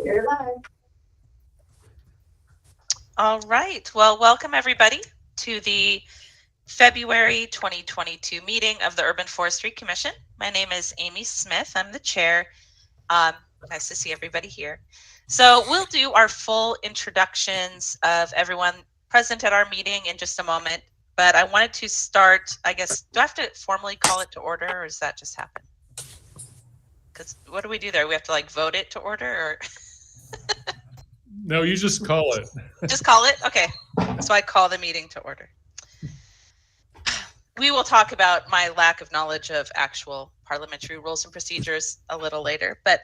You're live. All right. Well, welcome everybody to the February 2022 meeting of the Urban Forestry Commission. My name is Amy Smith. I'm the chair. Nice to see everybody here. So we'll do our full introductions of everyone present at our meeting in just a moment. But I wanted to start, I guess, do I have to formally call it to order, or does that just happen? Because what do we do there? We have to like vote it to order, or? No, you just call it. Just call it? Okay. So I call the meeting to order. We will talk about my lack of knowledge of actual parliamentary rules and procedures a little later. But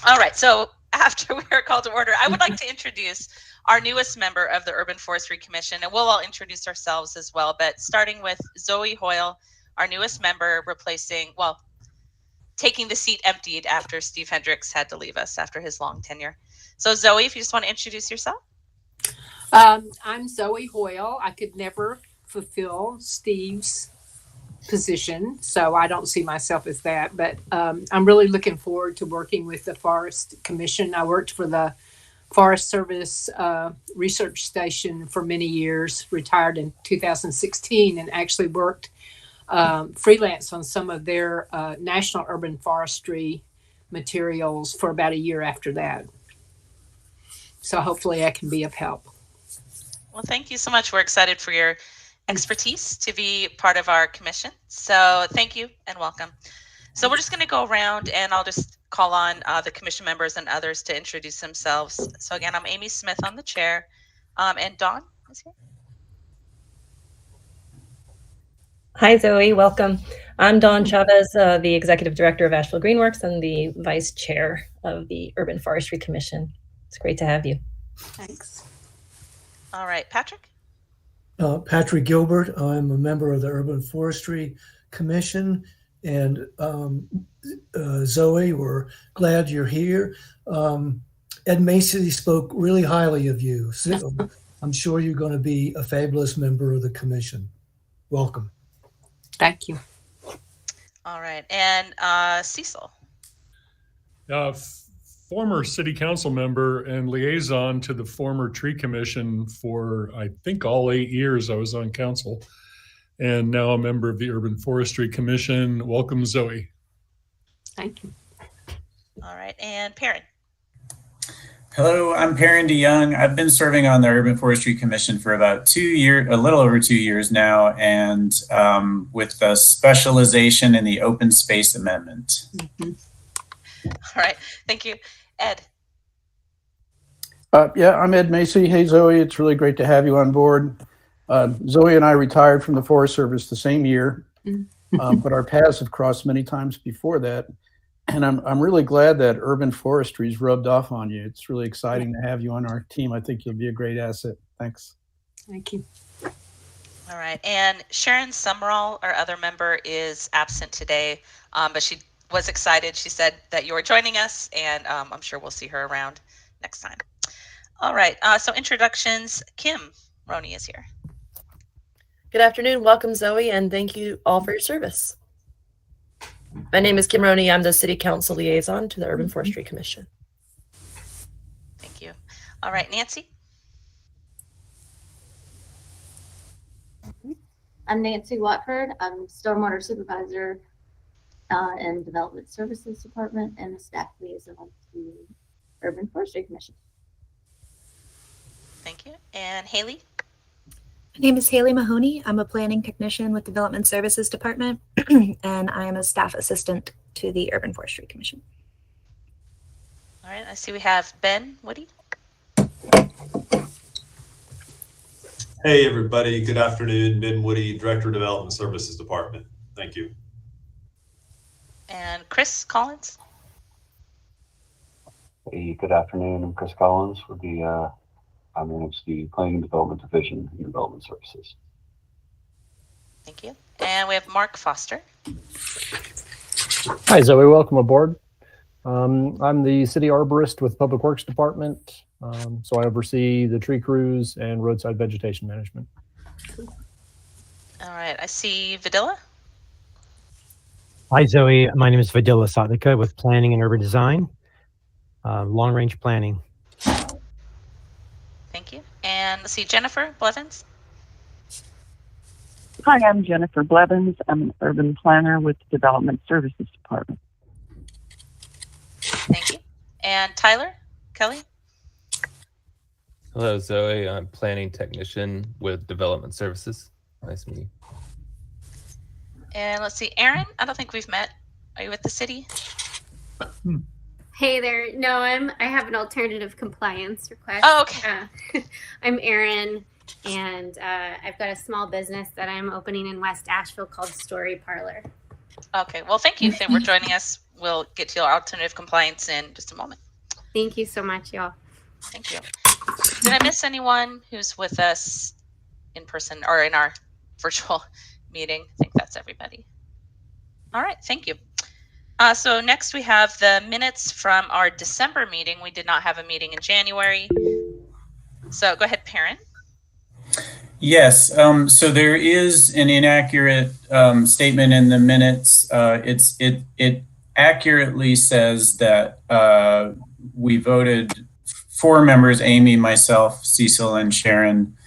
all right. So after we are called to order, I would like to introduce our newest member of the Urban Forestry Commission, and we'll all introduce ourselves as well. But starting with Zoe Hoyle, our newest member, taking the seat emptied after Steve Hendricks had to leave us after his long tenure. So Zoe, if you just want to introduce yourself. I'm Zoe Hoyle. I could never fulfill Steve's position, so I don't see myself as that. But I'm really looking forward to working with the Forest Commission. I worked for the Forest Service Research Station for many years, retired in 2016, and actually worked freelance on some of their national urban forestry materials for about a year after that. So hopefully I can be of help. Well, thank you so much. We're excited for your expertise to be part of our commission. So thank you and welcome. So we're just going to go around and I'll just call on the commission members and others to introduce themselves. So again, I'm Amy Smith on the chair, and Dawn is here. Hi, Zoe. Welcome. I'm Dawn Chavez, the Executive Director of Asheville Greenworks and the Vice Chair of the Urban Forestry Commission. It's great to have you. Thanks. All right, Patrick. Patrick Gilbert. I'm a member of the Urban Forestry Commission. And Zoe, we're glad you're here. Ed Macy spoke really highly of you. So I'm sure you're going to be a fabulous member of the commission. Welcome. Thank you. All right, and Cecil. Former city council member and liaison to the former tree commission for, I think, all 8 years I was on council, and now a member of the Urban Forestry Commission. Welcome, Zoe. Thank you. All right, and Perrin. Hello, I'm Perrin DeYoung. I've been serving on the Urban Forestry Commission for about 2 years, a little over 2 years now, and with a specialization in the open space amendment. Mm-hmm. All right, thank you. Ed. Yeah, I'm Ed Macy. Hey, Zoe, it's really great to have you on board. Zoe and I retired from the Forest Service the same year, but our paths have crossed many times before that. And I'm really glad that urban forestry's rubbed off on you. It's really exciting to have you on our team. I think you'll be a great asset. Thanks. Thank you. All right, and Sharon Summerall, our other member, is absent today, but she was excited. She said that you were joining us, and I'm sure we'll see her around next time. All right, so introductions. Kim Roney is here. Good afternoon. Welcome, Zoe, and thank you all for your service. My name is Kim Roney. I'm the City Council Liaison to the Urban Forestry Commission. Thank you. All right, Nancy. I'm Nancy Watford. I'm Stormwater Supervisor in Development Services Department and the Staff Liaison to Urban Forestry Commission. Thank you. And Haley. My name is Haley Mahoney. I'm a planning technician with Development Services Department, and I am a staff assistant to the Urban Forestry Commission. All right, I see we have Ben Woody. Hey, everybody. Good afternoon. Ben Woody, Director of Development Services Department. Thank you. And Chris Collins. Hey, good afternoon. I'm Chris Collins with the I manage the Planning and Development Division in Development Services. Thank you. And we have Mark Foster. Hi, Zoe. Welcome aboard. I'm the City Arborist with Public Works Department, so I oversee the tree crews and roadside vegetation management. All right. I see Vidila. Hi, Zoe. My name is Vidila Satlika with Planning and Urban Design. long-range planning. Thank you. And let's see, Jennifer Blevins. Hi, I'm Jennifer Blevins. I'm an urban planner with the Development Services Department. Thank you. And Tyler Kelly. Hello, Zoe. I'm planning technician with Development Services. Nice to meet you. And let's see, Aaron. I don't think we've met. Are you with the city? Hey there. No, I have an alternative compliance request. Oh, okay. I'm Erin, and I've got a small business that I'm opening in West Asheville called Story Parlor. Okay. Well, thank you for joining us. We'll get to your alternative compliance in just a moment. Thank you so much, y'all. Thank you. Did I miss anyone who's with us in person or in our virtual meeting? I think that's everybody. All right. Thank you. So next we have the minutes from our December meeting. We did not have a meeting in January. So go ahead, Perrin. Yes, so there is an inaccurate statement in the minutes. It accurately says that we voted, 4 members, Amy, myself, Cecil, and Sharon,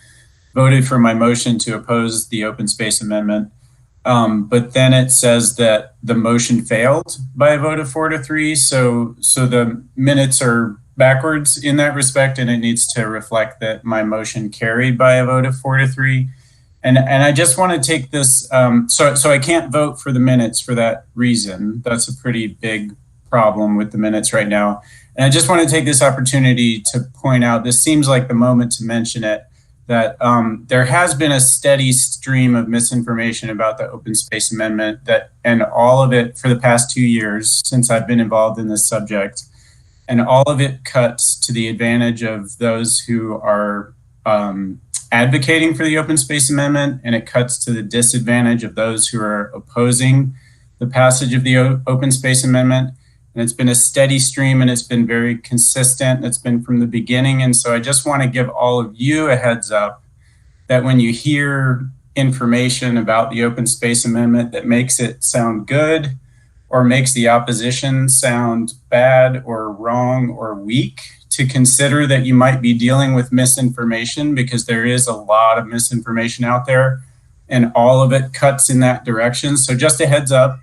voted for my motion to oppose the open space amendment. But then it says that the motion failed by a vote of 4-3. So the minutes are backwards in that respect, and it needs to reflect that my motion carried by a vote of 4-3. And I just want to take this, so I can't vote for the minutes for that reason. That's a pretty big problem with the minutes right now. And I just want to take this opportunity to point out, this seems like the moment to mention it, that there has been a steady stream of misinformation about the open space amendment, and all of it for the past 2 years since I've been involved in this subject. And all of it cuts to the advantage of those who are advocating for the open space amendment, and it cuts to the disadvantage of those who are opposing the passage of the open space amendment. And it's been a steady stream, and it's been very consistent. It's been from the beginning. And so I just want to give all of you a heads up that when you hear information about the open space amendment that makes it sound good or makes the opposition sound bad or wrong or weak, to consider that you might be dealing with misinformation, because there is a lot of misinformation out there and all of it cuts in that direction. So just a heads up.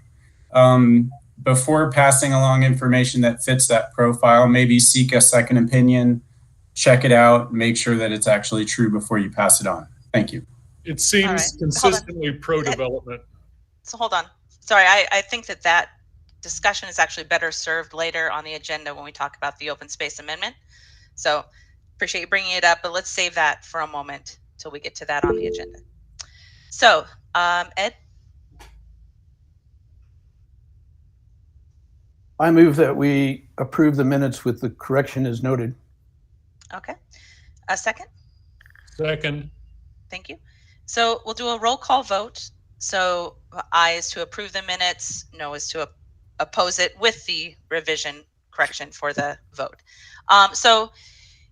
Before passing along information that fits that profile, maybe seek a second opinion, check it out, make sure that it's actually true before you pass it on. Thank you. It seems consistently pro-development. So hold on. Sorry, I think that discussion is actually better served later on the agenda when we talk about the open space amendment. So appreciate you bringing it up, but let's save that for a moment till we get to that on the agenda. So Ed? I move that we approve the minutes with the correction as noted. Okay. A second? Second. Thank you. So we'll do a roll call vote. So aye is to approve the minutes, no is to oppose it with the revision correction for the vote. So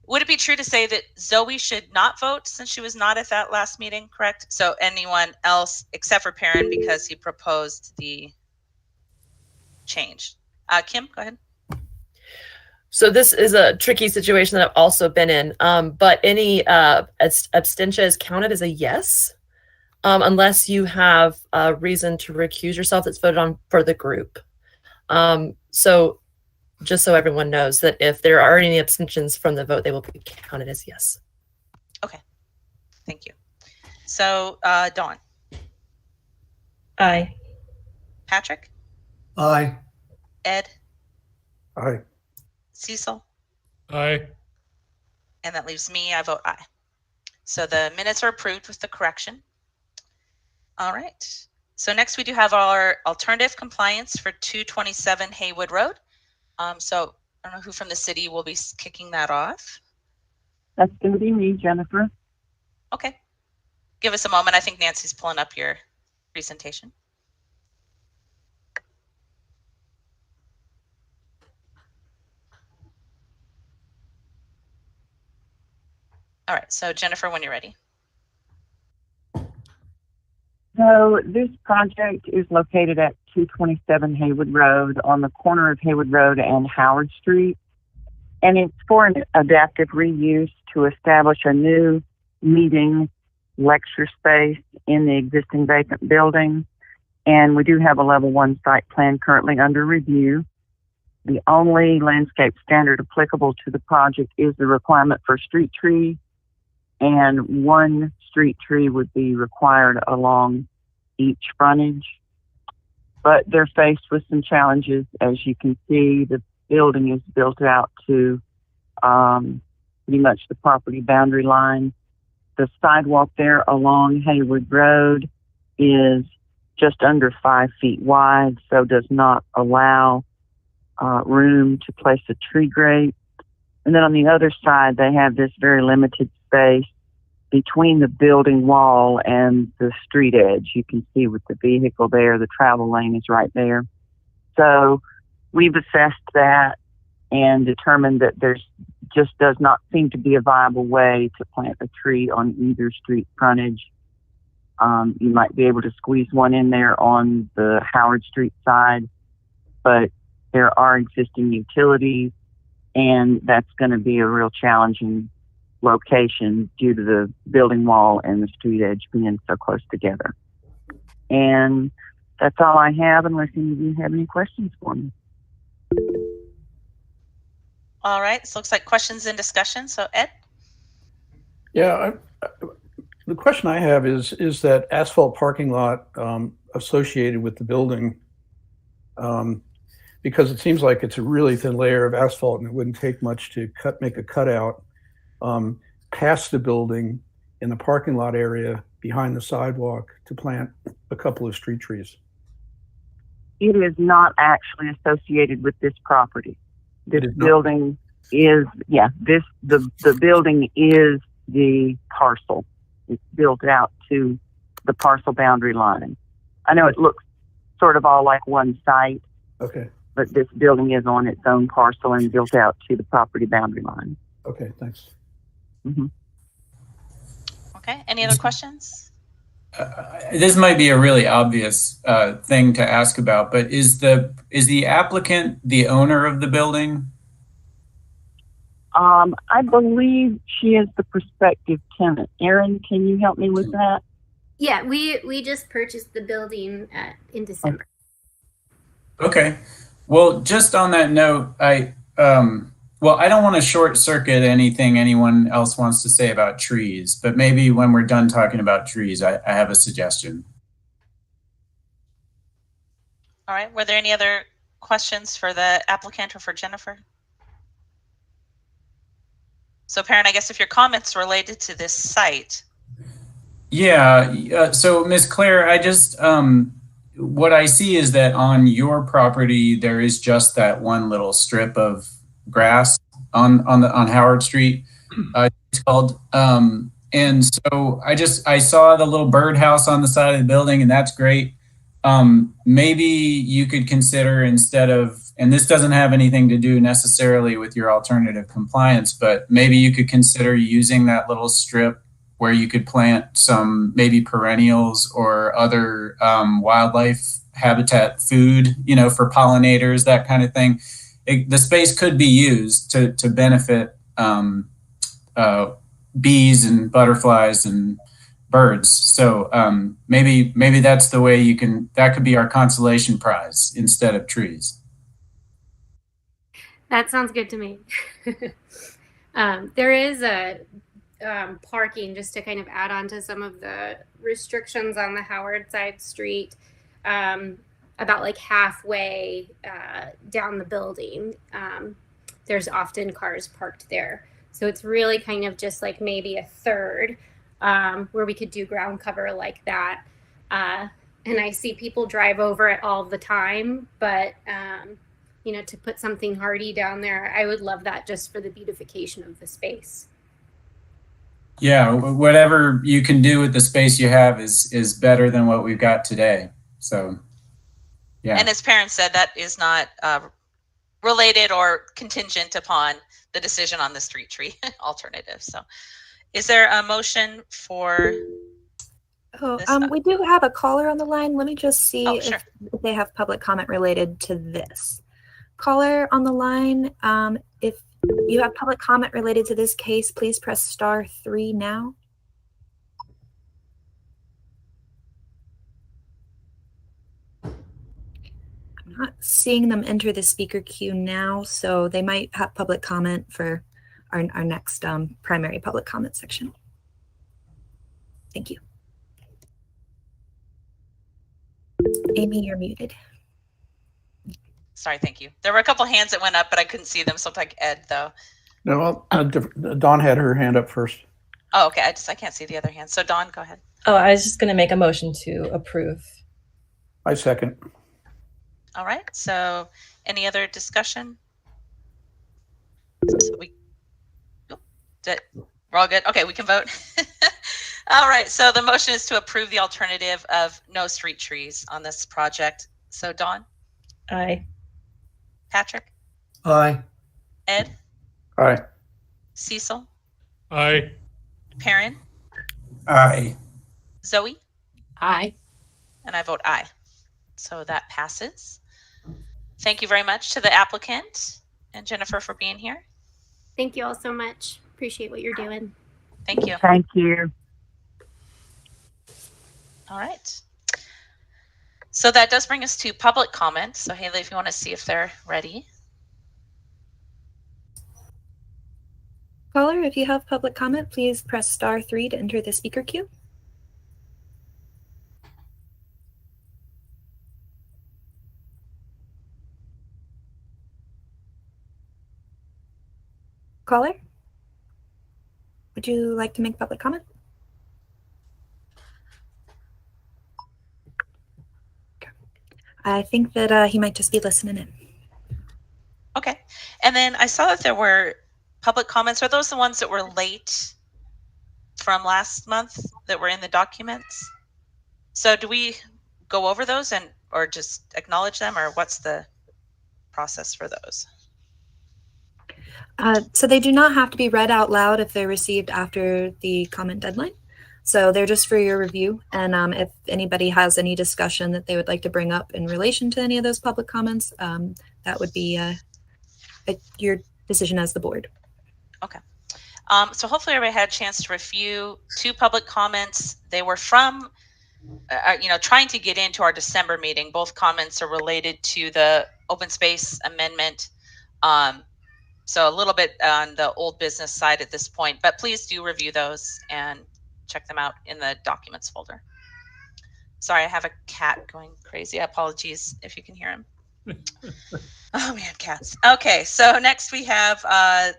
would it be true to say that Zoe should not vote since she was not at that last meeting, correct? So anyone else except for Perrin, because he proposed the change. Kim, go ahead. So this is a tricky situation that I've also been in, but any abstention is counted as a yes, unless you have a reason to recuse yourself that's voted on for the group. So just so everyone knows that if there are any abstentions from the vote, they will be counted as yes. Okay, thank you. So Dawn. Aye. Patrick? Aye. Ed? Aye. Cecil? Aye. And that leaves me, I vote aye. So the minutes are approved with the correction. All right. So next we do have our alternative compliance for 227 Haywood Road. So I don't know who from the city will be kicking that off. That's going to be me, Jennifer. Okay. Give us a moment. I think Nancy's pulling up your presentation. All right, so Jennifer, when you're ready. So this project is located at 227 Haywood Road on the corner of Haywood Road and Howard Street. and it's for an adaptive reuse to establish a new meeting lecture space in the existing vacant building. And we do have a level 1 site plan currently under review. The only landscape standard applicable to the project is the requirement for street trees, and 1 street tree would be required along each frontage. But they're faced with some challenges. As you can see, the building is built out to pretty much the property boundary line. The sidewalk there along Haywood Road is just under 5 feet wide, so does not allow room to place a tree grate. And then on the other side, they have this very limited space between the building wall and the street edge. You can see with the vehicle there, the travel lane is right there. So we've assessed that and determined that there's just does not seem to be a viable way to plant a tree on either street frontage. You might be able to squeeze one in there on the Howard Street side, but there are existing utilities, and that's going to be a real challenging location due to the building wall and the street edge being so close together. And that's all I have, unless any of you have any questions for me. All right, this looks like questions and discussion. So Ed? Yeah, the question I have is that asphalt parking lot associated with the building, because it seems like it's a really thin layer of asphalt and it wouldn't take much to make a cutout past the building in the parking lot area behind the sidewalk to plant a couple of street trees. It is not actually associated with this property. This building is, the building is the parcel. It's built out to the parcel boundary line. I know it looks sort of all like one site. Okay. But this building is on its own parcel and built out to the property boundary line. Okay, thanks. Mm-hmm. Okay, any other questions? This might be a really obvious thing to ask about, but is the applicant the owner of the building? I believe she is the prospective tenant. Erin, can you help me with that? Yeah, we just purchased the building in December. Okay. Well, just on that note, I don't want to short circuit anything anyone else wants to say about trees, but maybe when we're done talking about trees, I have a suggestion. All right, were there any other questions for the applicant or for Jennifer? So Perrin, I guess if your comments related to this site. Yeah, so Ms. Claire, I just, what I see is that on your property, there is just that one little strip of grass on Howard Street, it's called. And so I saw the little birdhouse on the side of the building, and that's great. Maybe you could consider, instead of, and this doesn't have anything to do necessarily with your alternative compliance, but maybe you could consider using that little strip where you could plant some maybe perennials or other wildlife habitat food, for pollinators, that kind of thing. The space could be used to benefit bees and butterflies and birds. So maybe that's the way that could be our consolation prize instead of trees. That sounds good to me. There is a parking, just to kind of add on to some of the restrictions on the Howard side street, about like halfway down the building. There's often cars parked there. So it's really kind of just like maybe a third where we could do ground cover like that. And I see people drive over it all the time, but to put something hardy down there, I would love that just for the beautification of the space. Yeah, whatever you can do with the space you have is better than what we've got today. So, yeah. And as Perrin said, that is not related or contingent upon the decision on the street tree alternative. So is there a motion for this? We do have a caller on the line. Let me just see sure. if they have public comment related to this. Caller on the line, if You have public comment related to this case. Please press *3 now. I'm not seeing them enter the speaker queue now, so they might have public comment for our next primary public comment section. Thank you. Amy, you're muted. Sorry, thank you. There were a couple hands that went up, but I couldn't see them. So like Ed, though. No, Dawn had her hand up first. Oh, okay. I can't see the other hand. So Dawn, go ahead. Oh, I was just going to make a motion to approve. I second. All right. So any other discussion? So we're all good. Okay, we can vote. All right. So the motion is to approve the alternative of no street trees on this project. So Dawn? Aye. Patrick? Aye. Ed? Aye. Cecil? Aye. Perrin? Aye. Zoe? Aye. And I vote aye. So that passes. Thank you very much to the applicant and Jennifer for being here. Thank you all so much. Appreciate what you're doing. Thank you. Thank you. All right. So that does bring us to public comment. So Haley, if you want to see if they're ready. Caller, if you have public comment, please press *3 to enter the speaker queue. Caller, would you like to make public comment? I think that he might just be listening in. Okay. And then I saw that there were public comments. Are those the ones that were late from last month that were in the documents? So do we go over those or just acknowledge them, or what's the process for those? So they do not have to be read out loud if they're received after the comment deadline. So they're just for your review. And if anybody has any discussion that they would like to bring up in relation to any of those public comments, that would be your decision as the board. Okay. So hopefully everybody had a chance to review 2 public comments. They were from, trying to get into our December meeting. Both comments are related to the open space amendment. So a little bit on the old business side at this point, but please do review those and check them out in the documents folder. Sorry, I have a cat going crazy. Apologies if you can hear him. Oh man, cats. Okay, so next we have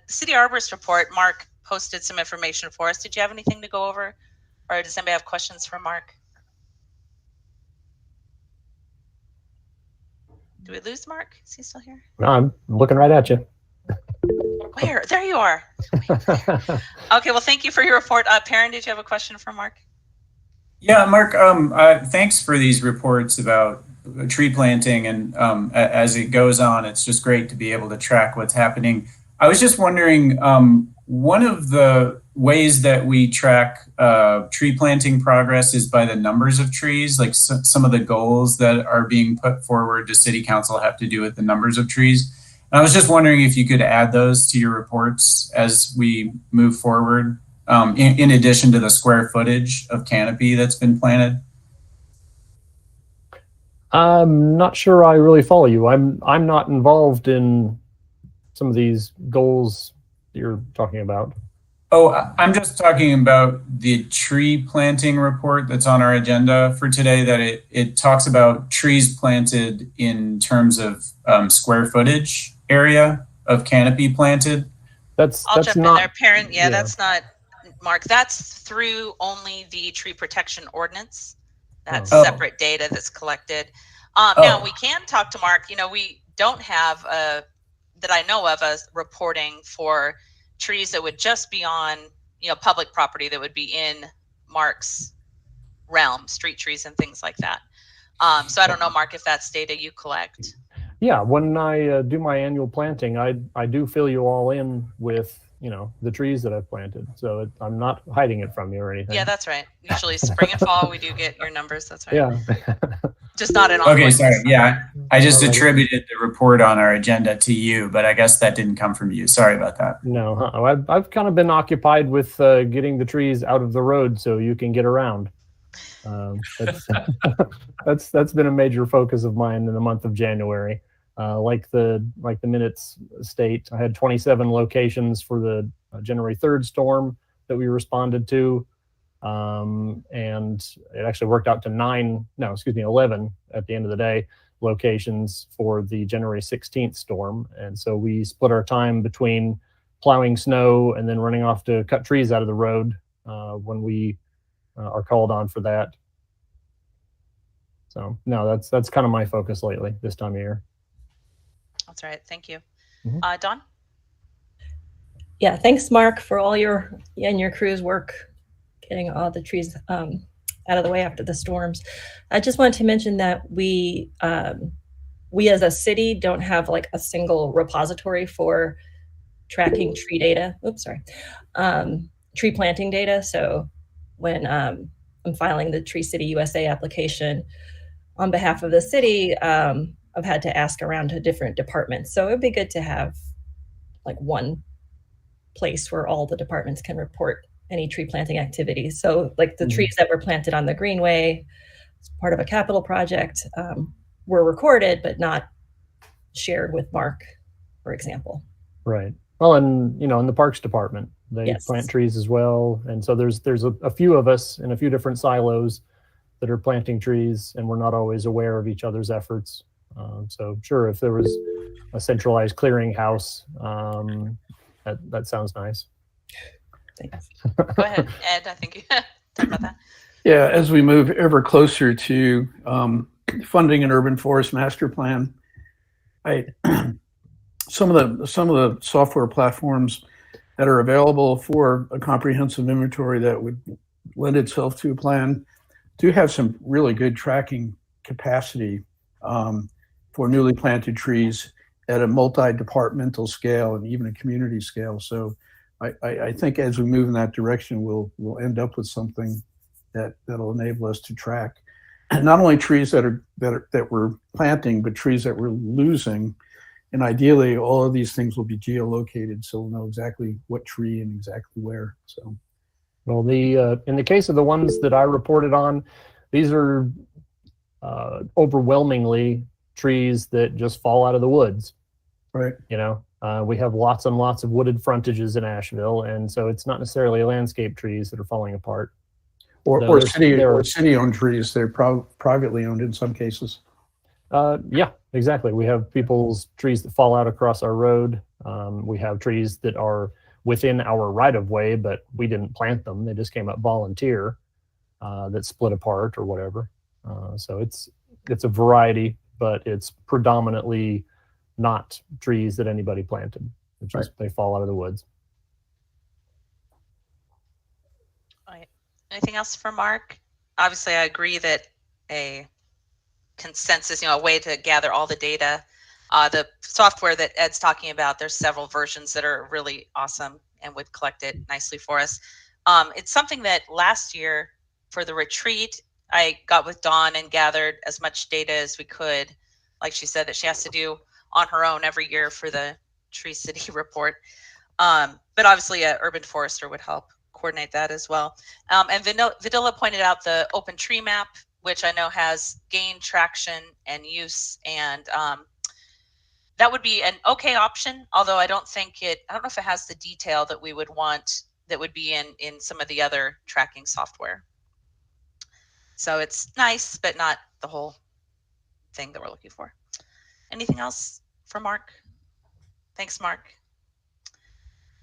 City Arborist report. Mark posted some information for us. Did you have anything to go over? Or does anybody have questions for Mark? Do we lose Mark? Is he still here? No, I'm looking right at you. Where? There you are. Okay, well, thank you for your report. Perrin, did you have a question for Mark? Yeah, Mark, thanks for these reports about tree planting, and as it goes on, it's just great to be able to track what's happening. I was just wondering, one of the ways that we track tree planting progress is by the numbers of trees, like some of the goals that are being put forward to City Council have to do with the numbers of trees. And I was just wondering if you could add those to your reports as we move forward, in addition to the square footage of canopy that's been planted. I'm not sure I really follow you. I'm not involved in some of these goals you're talking about. Oh, I'm just talking about the tree planting report that's on our agenda for today, that it talks about trees planted in terms of square footage area of canopy planted. I'll jump in there, Perrin. Yeah, that's not, Mark, that's through only the tree protection ordinance. That's separate data that's collected. Now we can talk to Mark. We don't have that I know of a reporting for trees that would just be on, public property that would be in Mark's realm, street trees and things like that. So I don't know, Mark, if that's data you collect. Yeah, when I do my annual planting, I do fill you all in with, the trees that I've planted. So I'm not hiding it from you or anything. Yeah, that's right. Usually spring and fall, we do get your numbers. That's right. Yeah. just not an Okay, ongoing sorry. list. Yeah, I just Alrighty. attributed the report on our agenda to you, but I guess that didn't come from you. Sorry about that. No, I've kind of been occupied with getting the trees out of the road so you can get around. That's that's been a major focus of mine in the month of January. Like the minutes state, I had 27 locations for the January 3rd storm that we responded to, and it actually worked out to 11 at the end of the day locations for the January 16th storm. And so we split our time between plowing snow and then running off to cut trees out of the road when we are called on for that. So no, that's kind of my focus lately this time of year. That's right. Thank you. Mhm. Dawn? Yeah, thanks, Mark, for all your and your crew's work getting all the trees out of the way after the storms. I just wanted to mention that we as a city don't have like a single repository for tracking tree data. Oops, sorry, tree planting data. So when I'm filing the Tree City USA application on behalf of the city, I've had to ask around to different departments. So it'd be good to have like one place where all the departments can report any tree planting activities. So like the trees that were planted on the Greenway as part of a capital project were recorded, but not shared with Mark, for example. Right. Well, and in the Parks Department, they plant trees as well. And so there's a few of us in a few different silos that are planting trees, and we're not always aware of each other's efforts. So sure, if there was a centralized clearinghouse, that sounds nice. Thanks. Go ahead, Ed. I think you talk about that. Yeah, as we move ever closer to funding an urban forest master plan, some of the software platforms that are available for a comprehensive inventory that would lend itself to a plan do have some really good tracking capacity for newly planted trees at a multi-departmental scale and even a community scale. So I think as we move in that direction, we'll end up with something that'll enable us to track not only trees that we're planting, but trees that we're losing. And ideally, all of these things will be geolocated, so we'll know exactly what tree and exactly where. So, well, in the case of the ones that I reported on, these are overwhelmingly trees that just fall out of the woods. Right. We have lots and lots of wooded frontages in Asheville, and so it's not necessarily landscape trees that are falling apart. Or city-owned trees. They're privately owned in some cases. Yeah, exactly. We have people's trees that fall out across our road. We have trees that are within our right-of-way, but we didn't plant them. They just came up volunteer that split apart or whatever. So it's a variety, but it's predominantly not trees that anybody planted. It's just they fall out of the woods. All right. Anything else for Mark? Obviously, I agree that a consensus, a way to gather all the data, the software that Ed's talking about, there's several versions that are really awesome and would collect it nicely for us. It's something that last year for the retreat, I got with Dawn and gathered as much data as we could. Like she said, that she has to do on her own every year for the Tree City report. But obviously an urban forester would help coordinate that as well. And Vidila pointed out the open tree map, which I know has gained traction and use, and that would be an okay option, although I don't know if it has the detail that we would want that would be in some of the other tracking software. So it's nice, but not the whole thing that we're looking for. Anything else for Mark? Thanks, Mark.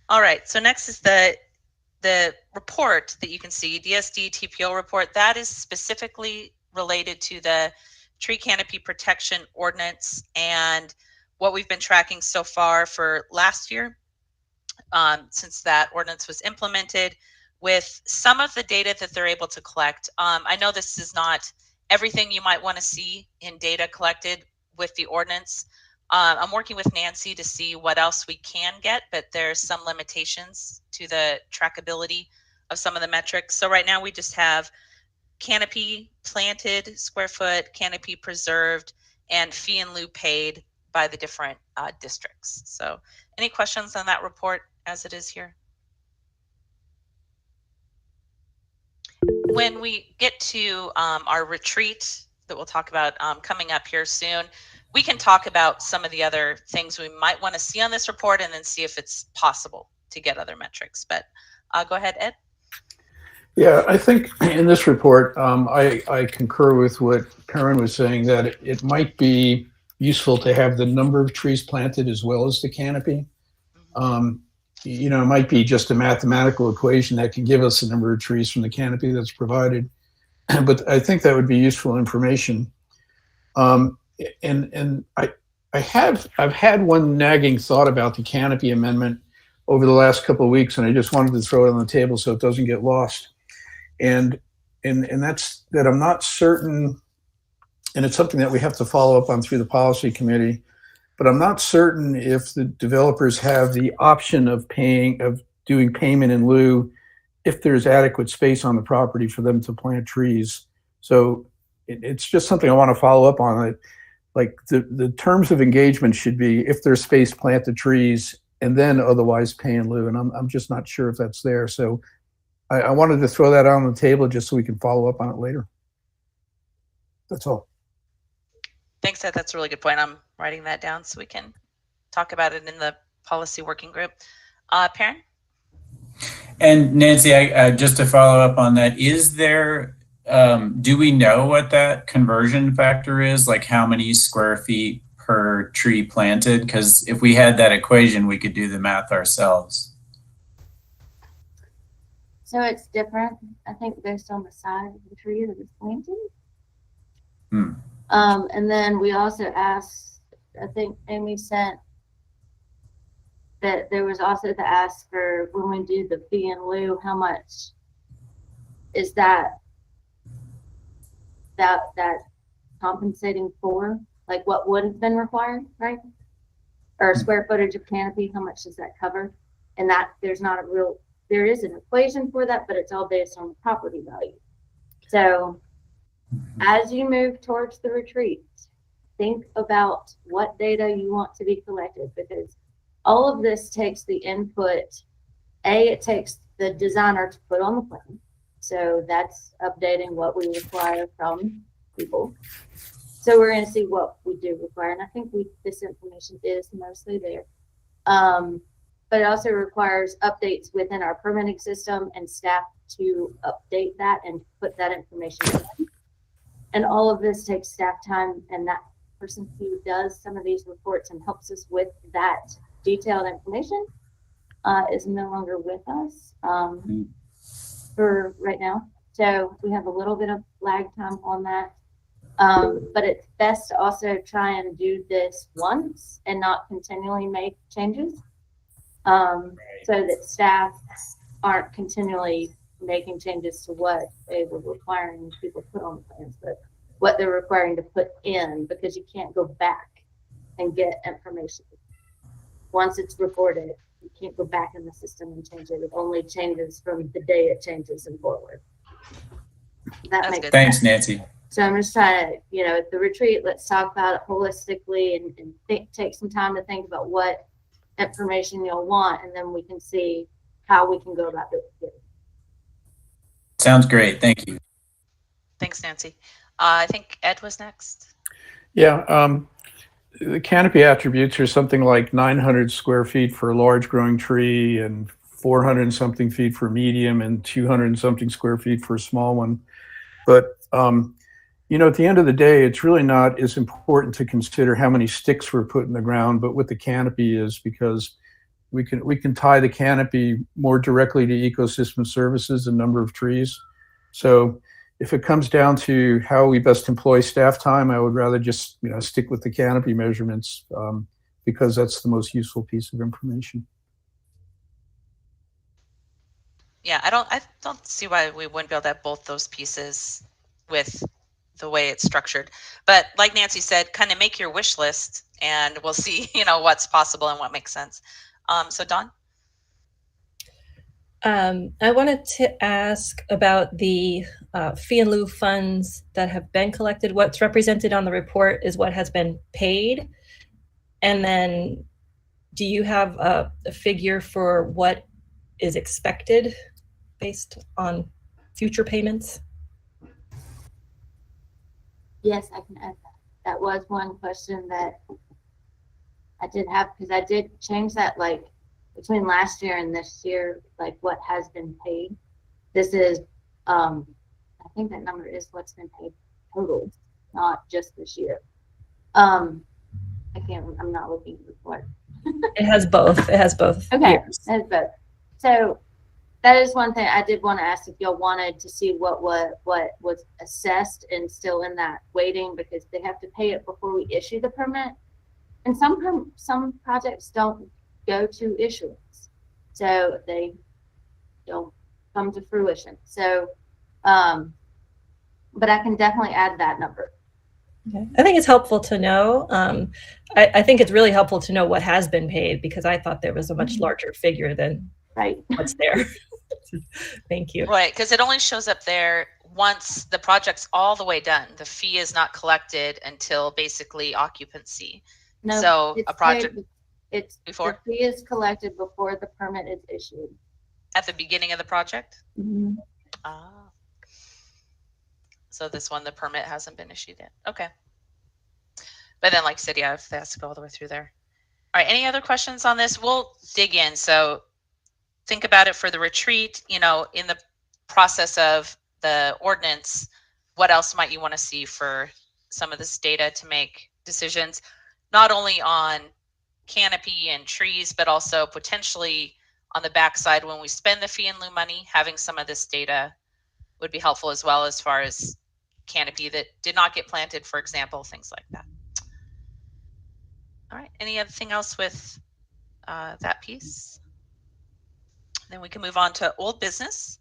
All right, so next is the report that you can see, DSD TPO report. That is specifically related to the tree canopy protection ordinance and what we've been tracking so far for last year since that ordinance was implemented, with some of the data that they're able to collect. I know this is not everything you might want to see in data collected with the ordinance. I'm working with Nancy to see what else we can get, but there's some limitations to the trackability of some of the metrics. So right now we just have canopy planted, square foot, canopy preserved, and fee in lieu paid by the different districts. So any questions on that report as it is here? When we get to our retreat that we'll talk about coming up here soon, we can talk about some of the other things we might want to see on this report and then see if it's possible to get other metrics. But go ahead, Ed. Yeah, I think in this report, I concur with what Perrin was saying, that it might be useful to have the number of trees planted as well as the canopy. You know, it might be just a mathematical equation that can give us the number of trees from the canopy that's provided, but I think that would be useful information. And I've had one nagging thought about the canopy amendment over the last couple of weeks, and I just wanted to throw it on the table so it doesn't get lost. And that's that I'm not certain, and it's something that we have to follow up on through the policy committee, but I'm not certain if the developers have the option of doing payment in lieu if there's adequate space on the property for them to plant trees. So it's just something I want to follow up on. Like the terms of engagement should be if there's space, plant the trees, and then otherwise pay in lieu. And I'm just not sure if that's there. So I wanted to throw that on the table just so we can follow up on it later. That's all. Thanks, Ed. That's a really good point. I'm writing that down so we can talk about it in the policy working group. Perrin? And Nancy, just to follow up on that, is there, do we know what that conversion factor is? Like how many square feet per tree planted? Because if we had that equation, we could do the math ourselves. So it's different, I think, based on the size of the tree that is planted. And then we also asked, I think Amy sent that there was also the ask for when we do the fee in lieu, how much is that compensating for? Like what would have been required, right? Or square footage of canopy, how much does that cover? And that there's not a real, there is an equation for that, but it's all based on the property value. So as you move towards the retreat, think about what data you want to be collected, because all of this takes the input. It takes the designer to put on the plan. So that's updating what we require from people. So we're going to see what we do require. And I think this information is mostly there. But it also requires updates within our permitting system and staff to update that and put that information in. And all of this takes staff time, and that person who does some of these reports and helps us with that detailed information is no longer with us for right now. So we have a little bit of lag time on that. But it's best to also try and do this once and not continually make changes. So that staff aren't continually making changes to what they were requiring people to put on the plans, but what they're requiring to put in, because you can't go back and get information. Once it's recorded, you can't go back in the system and change it. It only changes from the day it changes and forward. That makes sense. Thanks, Nancy. So I'm just trying to, at the retreat, let's talk about it holistically and take some time to think about what information you'll want, and then we can see how we can go about it. Sounds great. Thank you. Thanks, Nancy. I think Ed was next. Yeah, the canopy attributes are something like 900 square feet for a large growing tree and 400 and something feet for medium and 200 and something square feet for a small one. But at the end of the day, it's really not as important to consider how many sticks we're put in the ground, but what the canopy is, because we can tie the canopy more directly to ecosystem services and number of trees. So if it comes down to how we best employ staff time, I would rather just stick with the canopy measurements because that's the most useful piece of information. Yeah, I don't see why we wouldn't be able to have both those pieces with the way it's structured. But like Nancy said, kind of make your wish list and we'll see, what's possible and what makes sense. So Dawn? I wanted to ask about the fee in lieu funds that have been collected. What's represented on the report is what has been paid. And then do you have a figure for what is expected based on future payments? Yes, I can add that. That was one question that I did have, because I did change that, like, between last year and this year, like what has been paid. This is, I think that number is what's been paid total, not just this year. I'm not looking at the report. It has both. It has both. Okay, years. it has both. So that is one thing I did want to ask if y'all wanted to see what was assessed and still in that waiting, because they have to pay it before we issue the permit. And some projects don't go to issuance, so they don't come to fruition. So, but I can definitely add that number. Okay. I think it's helpful to know. I think it's really helpful to know what has been paid, because I thought there was a much larger figure than what's there. Thank you. Right, because it only shows up there once the project's all the way done. The fee is not collected until basically occupancy. No, so it's a project paid, it's before the fee is collected before the permit is issued. at the beginning of the project. Mm-hmm. Ah, so this one, the permit hasn't been issued yet. Okay, but then, like I said, yeah, if that has to go all the way through there. All right, any other questions on this? We'll dig in. So think about it for the retreat. You know, in the process of the ordinance, what else might you want to see for some of this data to make decisions, not only on canopy and trees, but also potentially on the backside when we spend the fee in lieu money, having some of this data would be helpful as well, as far as canopy that did not get planted, for example, things like that. All right, any other thing else with that piece? Then we can move on to old business.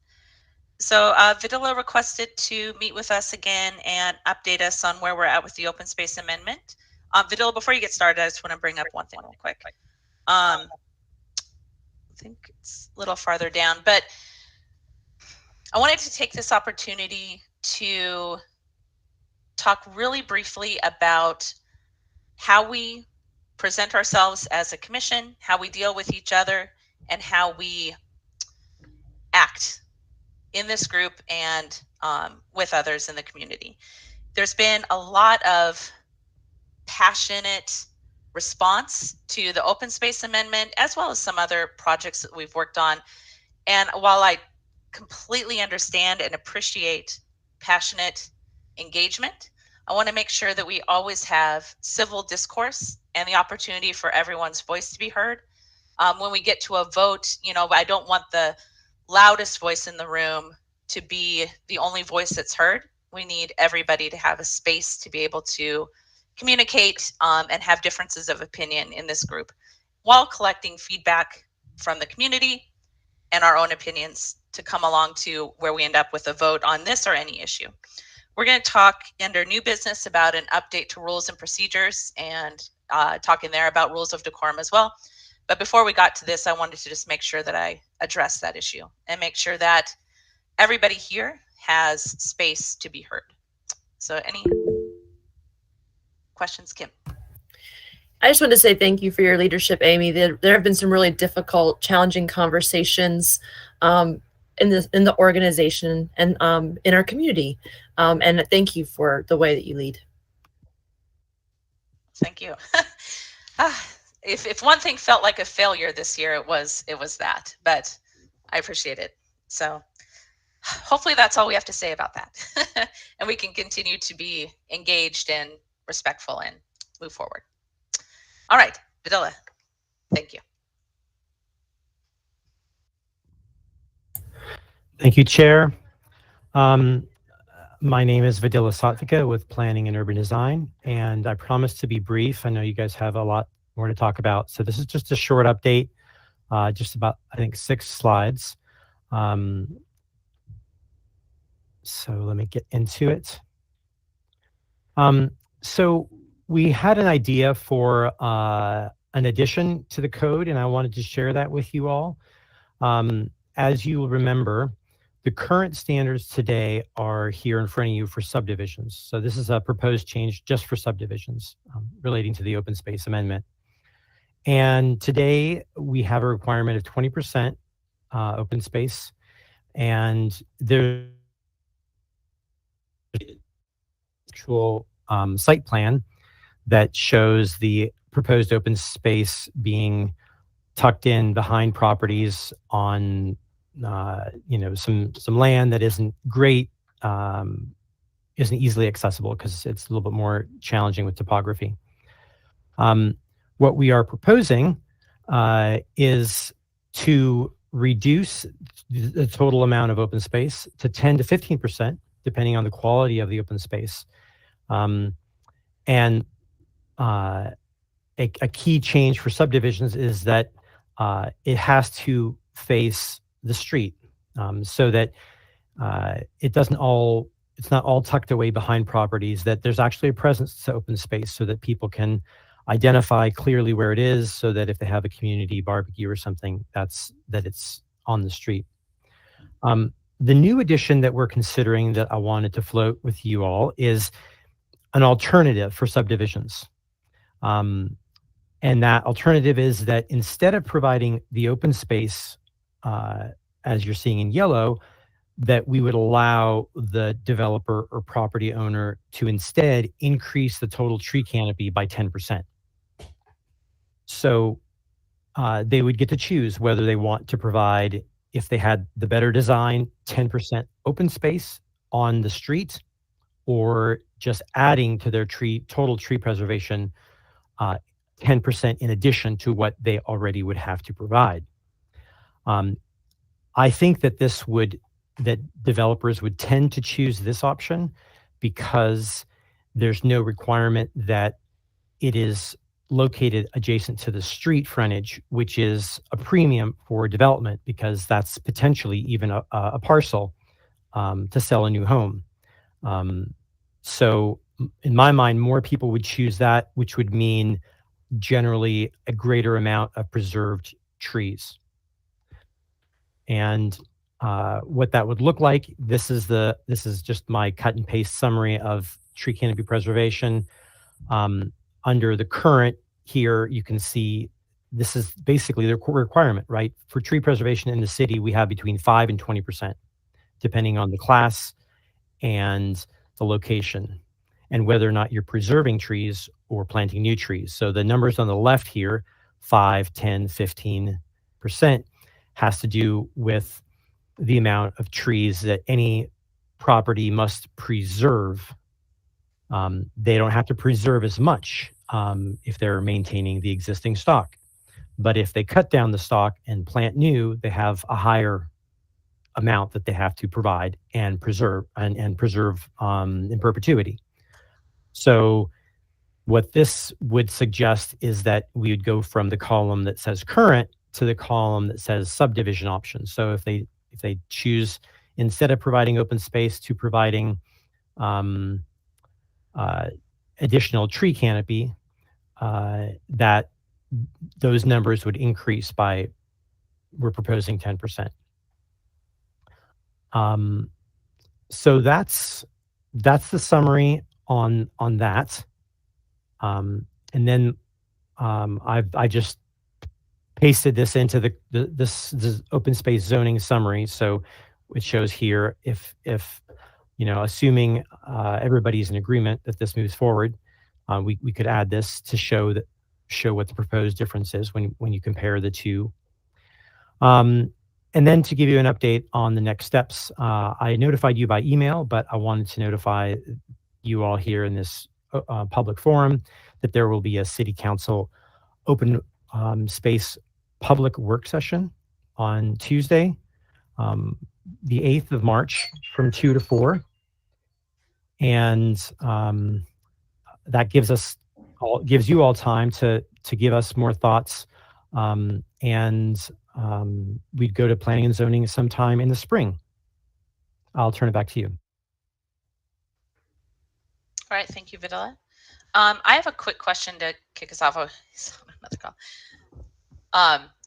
So Vidila requested to meet with us again and update us on where we're at with the open space amendment. Vidila, before you get started, I just want to bring up one thing real quick. I think it's a little farther down, but I wanted to take this opportunity to talk really briefly about how we present ourselves as a commission, how we deal with each other, and how we act in this group and with others in the community. There's been a lot of passionate response to the open space amendment, as well as some other projects that we've worked on. And while I completely understand and appreciate passionate engagement, I want to make sure that we always have civil discourse and the opportunity for everyone's voice to be heard. When we get to a vote, you know, I don't want the loudest voice in the room to be the only voice that's heard. We need everybody to have a space to be able to communicate and have differences of opinion in this group, while collecting feedback from the community and our own opinions to come along to where we end up with a vote on this or any issue. We're going to talk under new business about an update to rules and procedures, and talking there about rules of decorum as well. But before we got to this, I wanted to just make sure that I address that issue and make sure that everybody here has space to be heard. So any questions, Kim? I just wanted to say thank you for your leadership, Amy. There have been some really difficult, challenging conversations in the organization and in our community. And thank you for the way that you lead. Thank you. If one thing felt like a failure this year, it was that, but I appreciate it. So hopefully that's all we have to say about that. And we can continue to be engaged and respectful and move forward. All right, Vidila, thank you. Thank you, Chair. My name is Vidila Satvika with Planning and Urban Design, and I promise to be brief. I know you guys have a lot more to talk about, so this is just a short update, just about, I think, 6 slides. So let me get into it. So we had an idea for an addition to the code, and I wanted to share that with you all. as you will remember, the current standards today are here in front of you for subdivisions. So this is a proposed change just for subdivisions relating to the open space amendment. And today we have a requirement of 20% open space, and there's actual site plan that shows the proposed open space being tucked in behind properties on some land that isn't great, isn't easily accessible because it's a little bit more challenging with topography. What we are proposing is to reduce the total amount of open space to 10 to 15%, depending on the quality of the open space. And a key change for subdivisions is that it has to face the street, so that it's not all tucked away behind properties, that there's actually a presence to open space so that people can identify clearly where it is, so that if they have a community barbecue or something, that it's on the street. The new addition that we're considering that I wanted to float with you all is an alternative for subdivisions. And that alternative is that instead of providing the open space, as you're seeing in yellow, that we would allow the developer or property owner to instead increase the total tree canopy by 10%. So they would get to choose whether they want to provide, if they had the better design, 10% open space on the street, or just adding to their total tree preservation 10% in addition to what they already would have to provide. I think that that developers would tend to choose this option because there's no requirement that it is located adjacent to the street frontage, which is a premium for development because that's potentially even a parcel to sell a new home. So in my mind, more people would choose that, which would mean generally a greater amount of preserved trees. And what that would look like, this is just my cut and paste summary of tree canopy preservation. Under the current here, you can see this is basically the requirement, right? For tree preservation in the city, we have between 5 and 20%, depending on the class and the location, and whether or not you're preserving trees or planting new trees. So the numbers on the left here, 5, 10, 15%, has to do with the amount of trees that any property must preserve. They don't have to preserve as much if they're maintaining the existing stock. But if they cut down the stock and plant new, they have a higher amount that they have to provide and preserve and preserve in perpetuity. So what this would suggest is that we would go from the column that says current to the column that says subdivision options. So if they choose, instead of providing open space, to providing additional tree canopy, that those numbers would increase by, we're proposing 10%. So that's the summary on that. And then I just pasted this into this open space zoning summary. So it shows here if assuming everybody's in agreement that this moves forward, we could add this to show what the proposed difference is when you compare the two. And then to give you an update on the next steps, I notified you by email, but I wanted to notify you all here in this public forum that there will be a city council open space public work session on Tuesday, the 8th of March from 2 to 4. And that gives you all time to give us more thoughts. And we'd go to planning and zoning sometime in the spring. I'll turn it back to you. All right, thank you, Videla. I have a quick question to kick us off. Oh, he's on another call.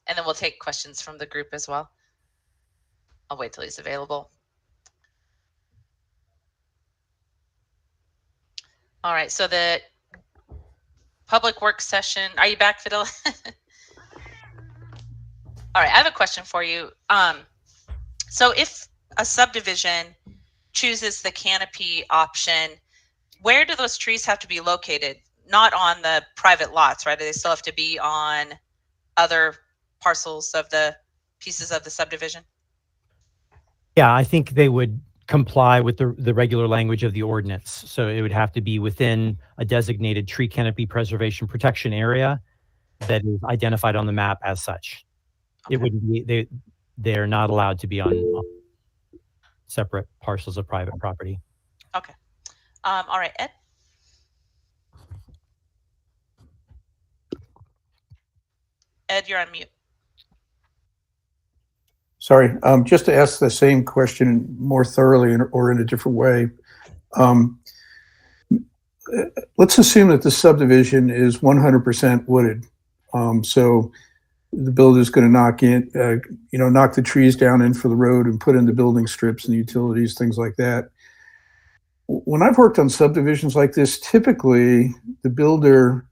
And then we'll take questions from the group as well. I'll wait till he's available. All right, so the public works session, are you back, Fidel? All right, I have a question for you. So if a subdivision chooses the canopy option, where do those trees have to be located? Not on the private lots, right? Do they still have to be on other parcels of the pieces of the subdivision? Yeah, I think they would comply with the regular language of the ordinance. So it would have to be within a designated tree canopy preservation protection area that is identified on the map as such. Okay. It wouldn't be, they're not allowed to be on separate parcels of private property. Okay. All right, Ed. Ed, you're on mute. Sorry, just to ask the same question more thoroughly or in a different way. Let's assume that the subdivision is 100% wooded. So the builder's going to knock the trees down in for the road and put in the building strips and utilities, things like that. When I've worked on subdivisions like this, typically the builder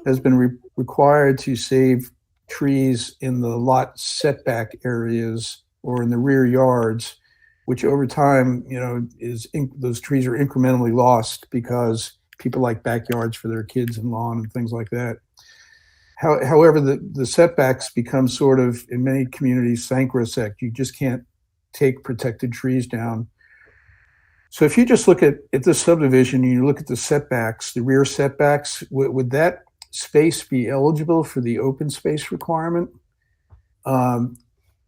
has been required to save trees in the lot setback areas or in the rear yards, which over time, those trees are incrementally lost because people like backyards for their kids and lawn and things like that. However, the setbacks become sort of, in many communities, sacrosanct. You just can't take protected trees down. So if you just look at this subdivision and you look at the setbacks, the rear setbacks, would that space be eligible for the open space requirement?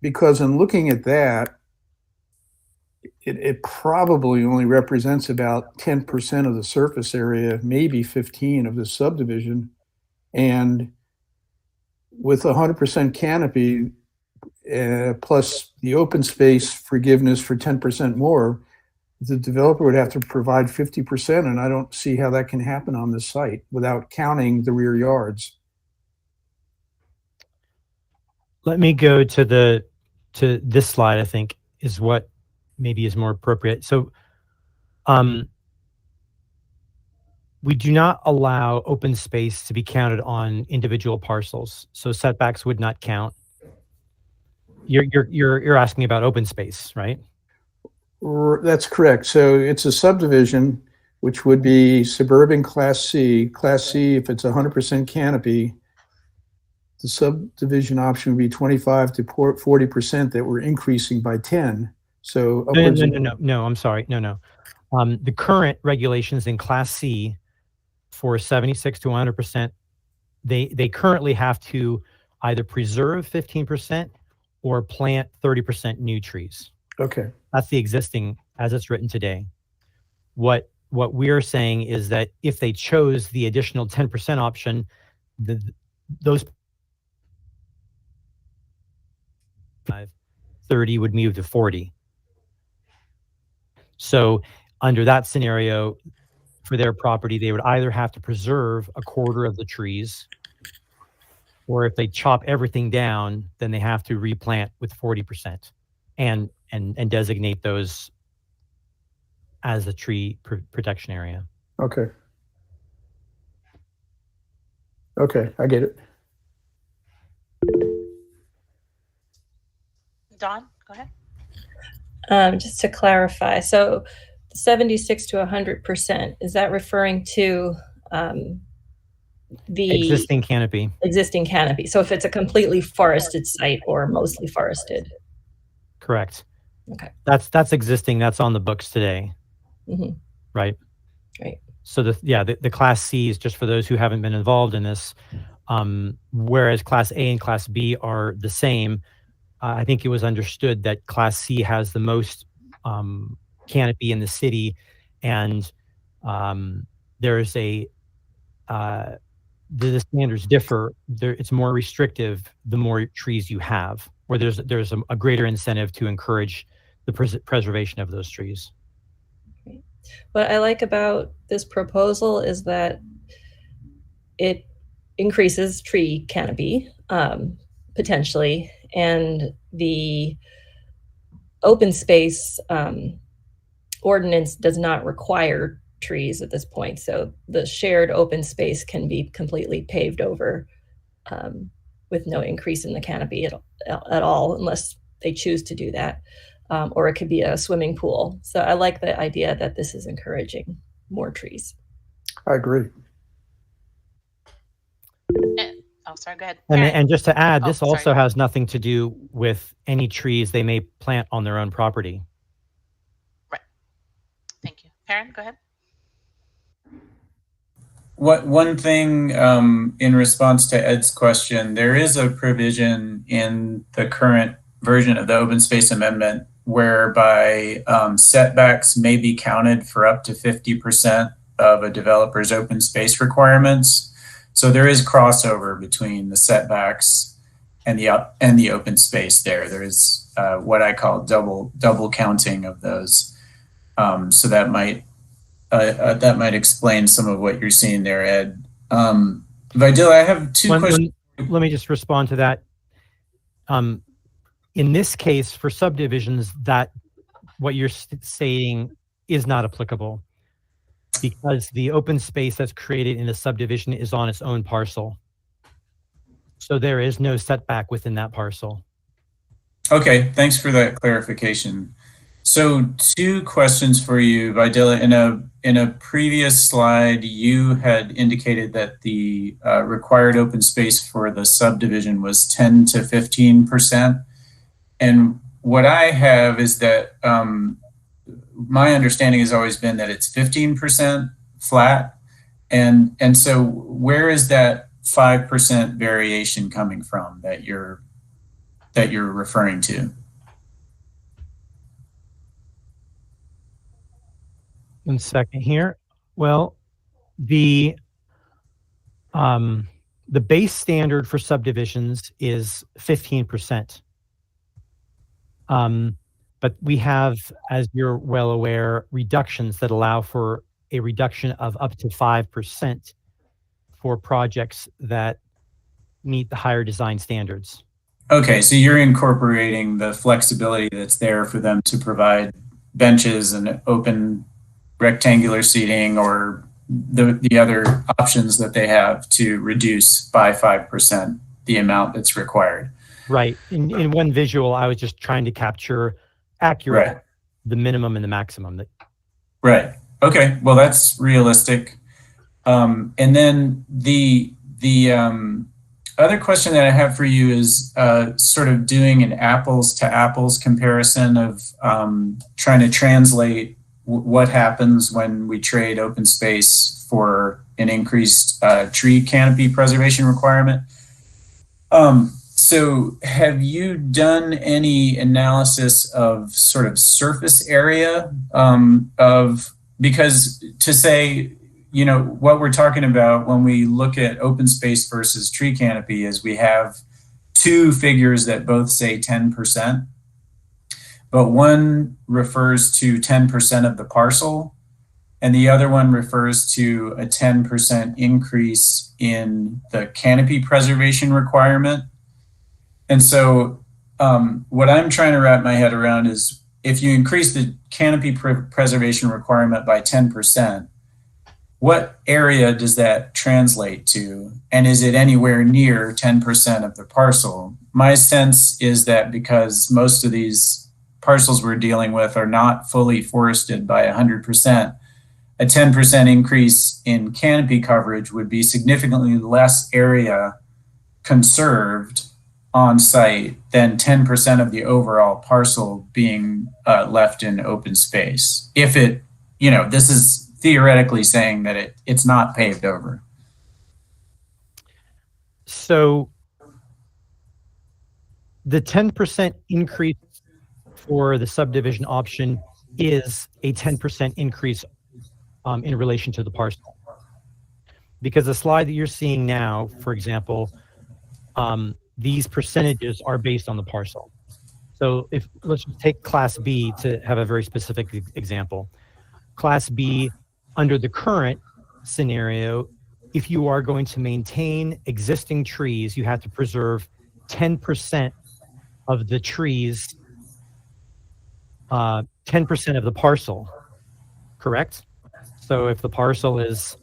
Because in looking at that, it probably only represents about 10% of the surface area, maybe 15 of the subdivision. And with 100% canopy, plus the open space forgiveness for 10% more, the developer would have to provide 50%, and I don't see how that can happen on this site without counting the rear yards. Let me go to this slide, I think, is what maybe is more appropriate. So we do not allow open space to be counted on individual parcels. So setbacks would not count. You're asking about open space, right? That's correct. So it's a subdivision, which would be suburban Class C. Class C, if it's 100% canopy, the subdivision option would be 25 to 40% that we're increasing by 10. So no, I'm sorry. No. The current regulations in Class C for 76 to 100%, they currently have to either preserve 15% or plant 30% new trees. Okay. That's the existing as it's written today. What we're saying is that if they chose the additional 10% option, those 30 would move to 40. So under that scenario, for their property, they would either have to preserve a quarter of the trees, or if they chop everything down, then they have to replant with 40% and designate those as a tree protection area. Okay. Okay, I get it. Dawn, go ahead. Just to clarify, so 76 to 100%, is that referring to the existing canopy? Existing canopy. So if it's a completely forested site or mostly forested. Correct. Okay. That's existing. That's on the books today. Mm-hmm. Right. Right. So the Class C is just for those who haven't been involved in this, whereas Class A and Class B are the same. I think it was understood that Class C has the most canopy in the city, and there's the standards differ. It's more restrictive the more trees you have, where there's a greater incentive to encourage the preservation of those trees. What I like about this proposal is that it increases tree canopy potentially, and the open space ordinance does not require trees at this point. So the shared open space can be completely paved over with no increase in the canopy at all, unless they choose to do that. Or it could be a swimming pool. So I like the idea that this is encouraging more trees. I agree. Oh, sorry, go ahead. And just to add, Oh, this also has nothing to do with any trees they may plant on their own property. Right. Thank you. Perrin, go ahead. One thing in response to Ed's question, there is a provision in the current version of the open space amendment whereby setbacks may be counted for up to 50% of a developer's open space requirements. So there is crossover between the setbacks and the open space there. There is what I call double counting of those. So that might explain some of what you're seeing there, Ed. Vidila, I have two questions. Let me just respond to that. In this case, for subdivisions, that what you're saying is not applicable, because the open space that's created in a subdivision is on its own parcel. So there is no setback within that parcel. Okay, thanks for that clarification. So two questions for you, Vidila. In a previous slide, you had indicated that the required open space for the subdivision was 10 to 15%. And what I have is that my understanding has always been that it's 15% flat. And so where is that 5% variation coming from that you're referring to? One second here. Well, the base standard for subdivisions is 15%. But we have, as you're well aware, reductions that allow for a reduction of up to 5% for projects that meet the higher design standards. Okay, so you're incorporating the flexibility that's there for them to provide benches and open rectangular seating or the other options that they have to reduce by 5% the amount that's required. Right. In one visual, I was just trying to capture accurate the minimum and the maximum. Right. Okay. Well, that's realistic. And then the other question that I have for you is sort of doing an apples to apples comparison of trying to translate what happens when we trade open space for an increased tree canopy preservation requirement. So have you done any analysis of sort of surface area because to say, you know, what we're talking about when we look at open space versus tree canopy is we have two figures that both say 10%, but one refers to 10% of the parcel and the other one refers to a 10% increase in the canopy preservation requirement. And so what I'm trying to wrap my head around is if you increase the canopy preservation requirement by 10%, what area does that translate to? And is it anywhere near 10% of the parcel? My sense is that because most of these parcels we're dealing with are not fully forested by 100%, a 10% increase in canopy coverage would be significantly less area conserved on site than 10% of the overall parcel being left in open space. If it, you know, this is theoretically saying that it's not paved over. So the 10% increase for the subdivision option is a 10% increase in relation to the parcel. Because the slide that you're seeing now, for example, these percentages are based on the parcel. So if let's just take Class B to have a very specific example. Class B, under the current scenario, if you are going to maintain existing trees, you have to preserve 10% of the trees 10% of the parcel, correct? So if the parcel is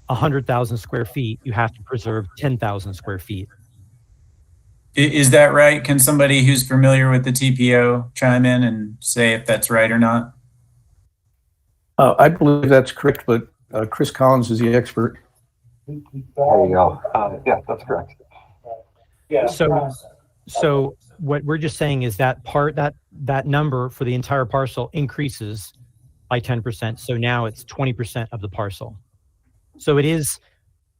100,000 square feet, you have to preserve 10,000 square feet. Is that right? Can somebody who's familiar with the TPO chime in and say if that's right or not? I believe that's correct, but Chris Collins is the expert. There you go. Yeah, that's correct. So what we're just saying is that that number for the entire parcel increases by 10%. So now it's 20% of the parcel. So it is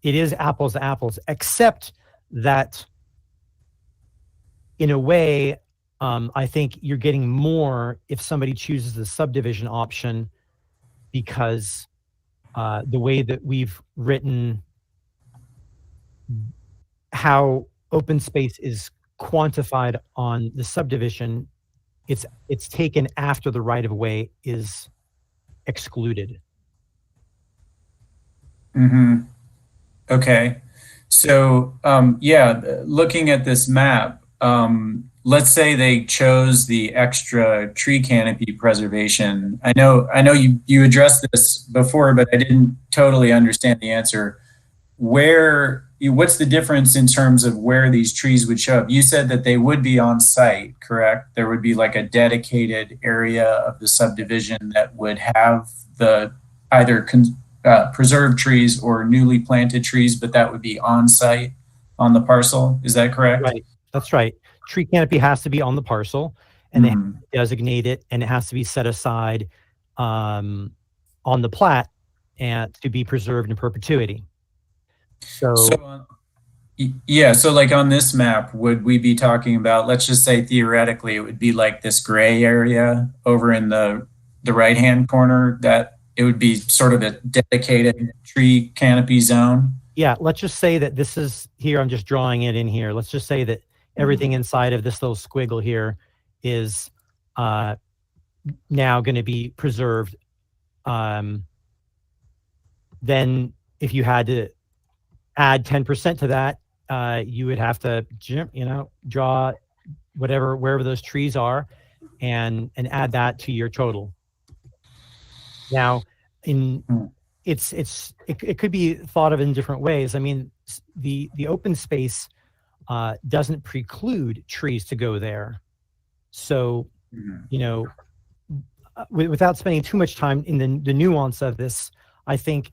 apples to apples, except that in a way, I think you're getting more if somebody chooses the subdivision option, because the way that we've written how open space is quantified on the subdivision, it's taken after the right of way is excluded. Mm-hmm. Okay. So, yeah, looking at this map, let's say they chose the extra tree canopy preservation. I know you addressed this before, but I didn't totally understand the answer. What's the difference in terms of where these trees would show up? You said that they would be on site, correct? There would be like a dedicated area of the subdivision that would have the either preserved trees or newly planted trees, but that would be on site on the parcel. Is that correct? Right. That's right. Tree canopy has to be on the parcel, and they have to designate it, and it has to be set aside on the plat and to be preserved in perpetuity. So like on this map, would we be talking about, let's just say theoretically, it would be like this gray area over in the right-hand corner, that it would be sort of a dedicated tree canopy zone? Yeah, let's just say that this is here. I'm just drawing it in here. Let's just say that everything inside of this little squiggle here is now going to be preserved. Then if you had to add 10% to that, you would have to, draw wherever those trees are and add that to your total. Now, it could be thought of in different ways. I mean, the open space doesn't preclude trees to go there. So, without spending too much time in the nuance of this, I think,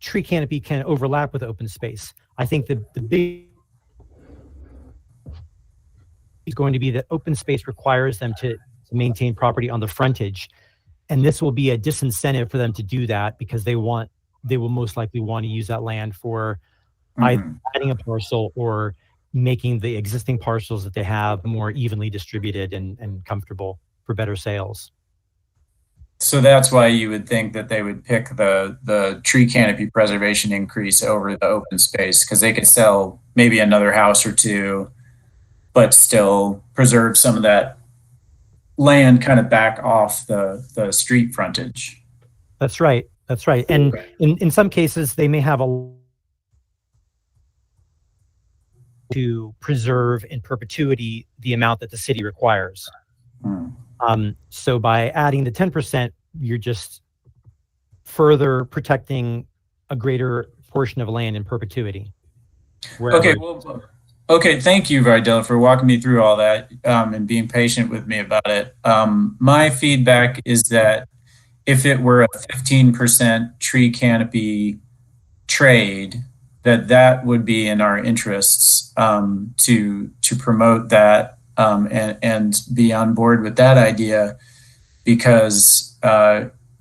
tree canopy can overlap with open space. I think the big is going to be that open space requires them to maintain property on the frontage. And this will be a disincentive for them to do that, because they will most likely want to use that land for either adding a parcel or making the existing parcels that they have more evenly distributed and comfortable for better sales. So that's why you would think that they would pick the tree canopy preservation increase over the open space, because they could sell maybe another house or two, but still preserve some of that land kind of back off the street frontage. That's right. That's right. And in some cases, they may have to preserve in perpetuity the amount that the city requires. So by adding the 10%, you're just further protecting a greater portion of land in perpetuity. Okay, thank you, Videla, for walking me through all that and being patient with me about it. My feedback is that if it were a 15% tree canopy trade, that would be in our interests to promote that and be on board with that idea, because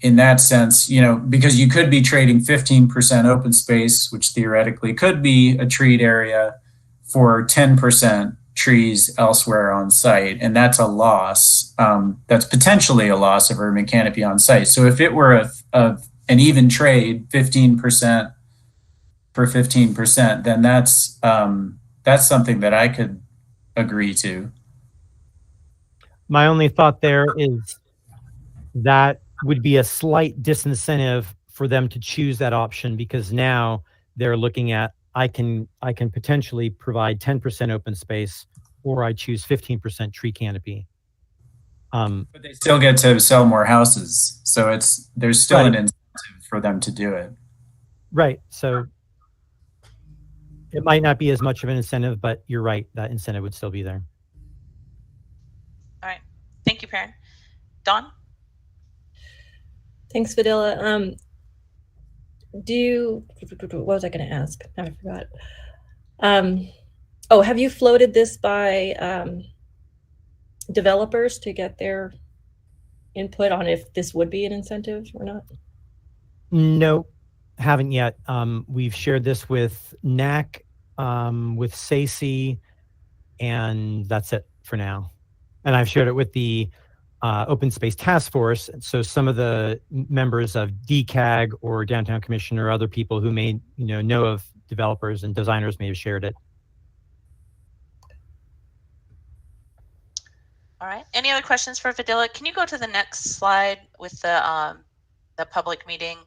in that sense, because you could be trading 15% open space, which theoretically could be a treed area, for 10% trees elsewhere on site, and that's a loss. That's potentially a loss of urban canopy on site. So if it were an even trade, 15% for 15%, then that's something that I could agree to. My only thought there is that would be a slight disincentive for them to choose that option, because now they're looking at, I can potentially provide 10% open space, or I choose 15% tree canopy. But they still get to sell more houses, so there's still an Right. incentive for them to do it. Right. So it might not be as much of an incentive, but you're right. That incentive would still be there. All right. Thank you, Perrin. Dawn? Thanks, Fadila. What was I going to ask? Now I forgot. Have you floated this by developers to get their input on if this would be an incentive or not? No, haven't yet. We've shared this with NAC, with SACI, and that's it for now. And I've shared it with the Open Space Task Force. So some of the members of DCAG or Downtown Commission or other people who may know of developers and designers may have shared it. All right. Any other questions for Fadila? Can you go to the next slide with the public meeting?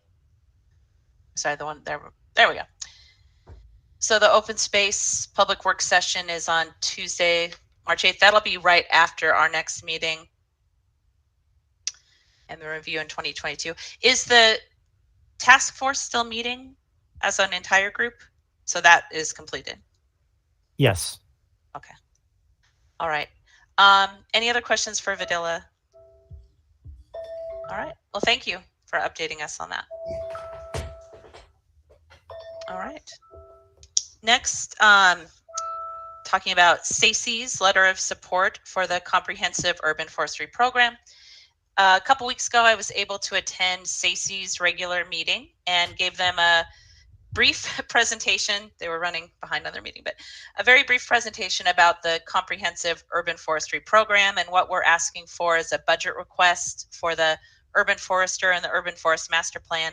Sorry, the one there. There we go. So the open space public work session is on Tuesday, March 8th. That'll be right after our next meeting and the review in 2022. Is the task force still meeting as an entire group? So that is completed. Yes. Okay. All right. Any other questions for Fadila? All right. Well, thank you for updating us on that. All right. Next, talking about SACI's letter of support for the Comprehensive Urban Forestry Program. A couple weeks ago, I was able to attend SACI's regular meeting and gave them a brief presentation. They were running behind on their meeting, but a very brief presentation about the Comprehensive Urban Forestry Program and what we're asking for is a budget request for the urban forester and the urban forest master plan,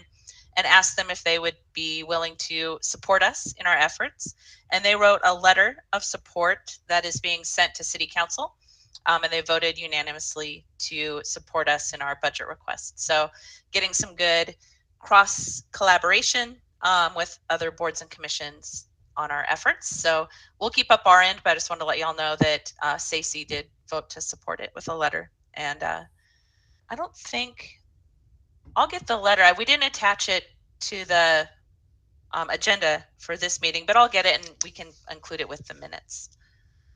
and asked them if they would be willing to support us in our efforts. And they wrote a letter of support that is being sent to City Council, and they voted unanimously to support us in our budget request. So getting some good cross collaboration with other boards and commissions on our efforts. So we'll keep up our end, but I just wanted to let y'all know that SACI did vote to support it with a letter. And I don't think, I'll get the letter. We didn't attach it to the agenda for this meeting, but I'll get it and we can include it with the minutes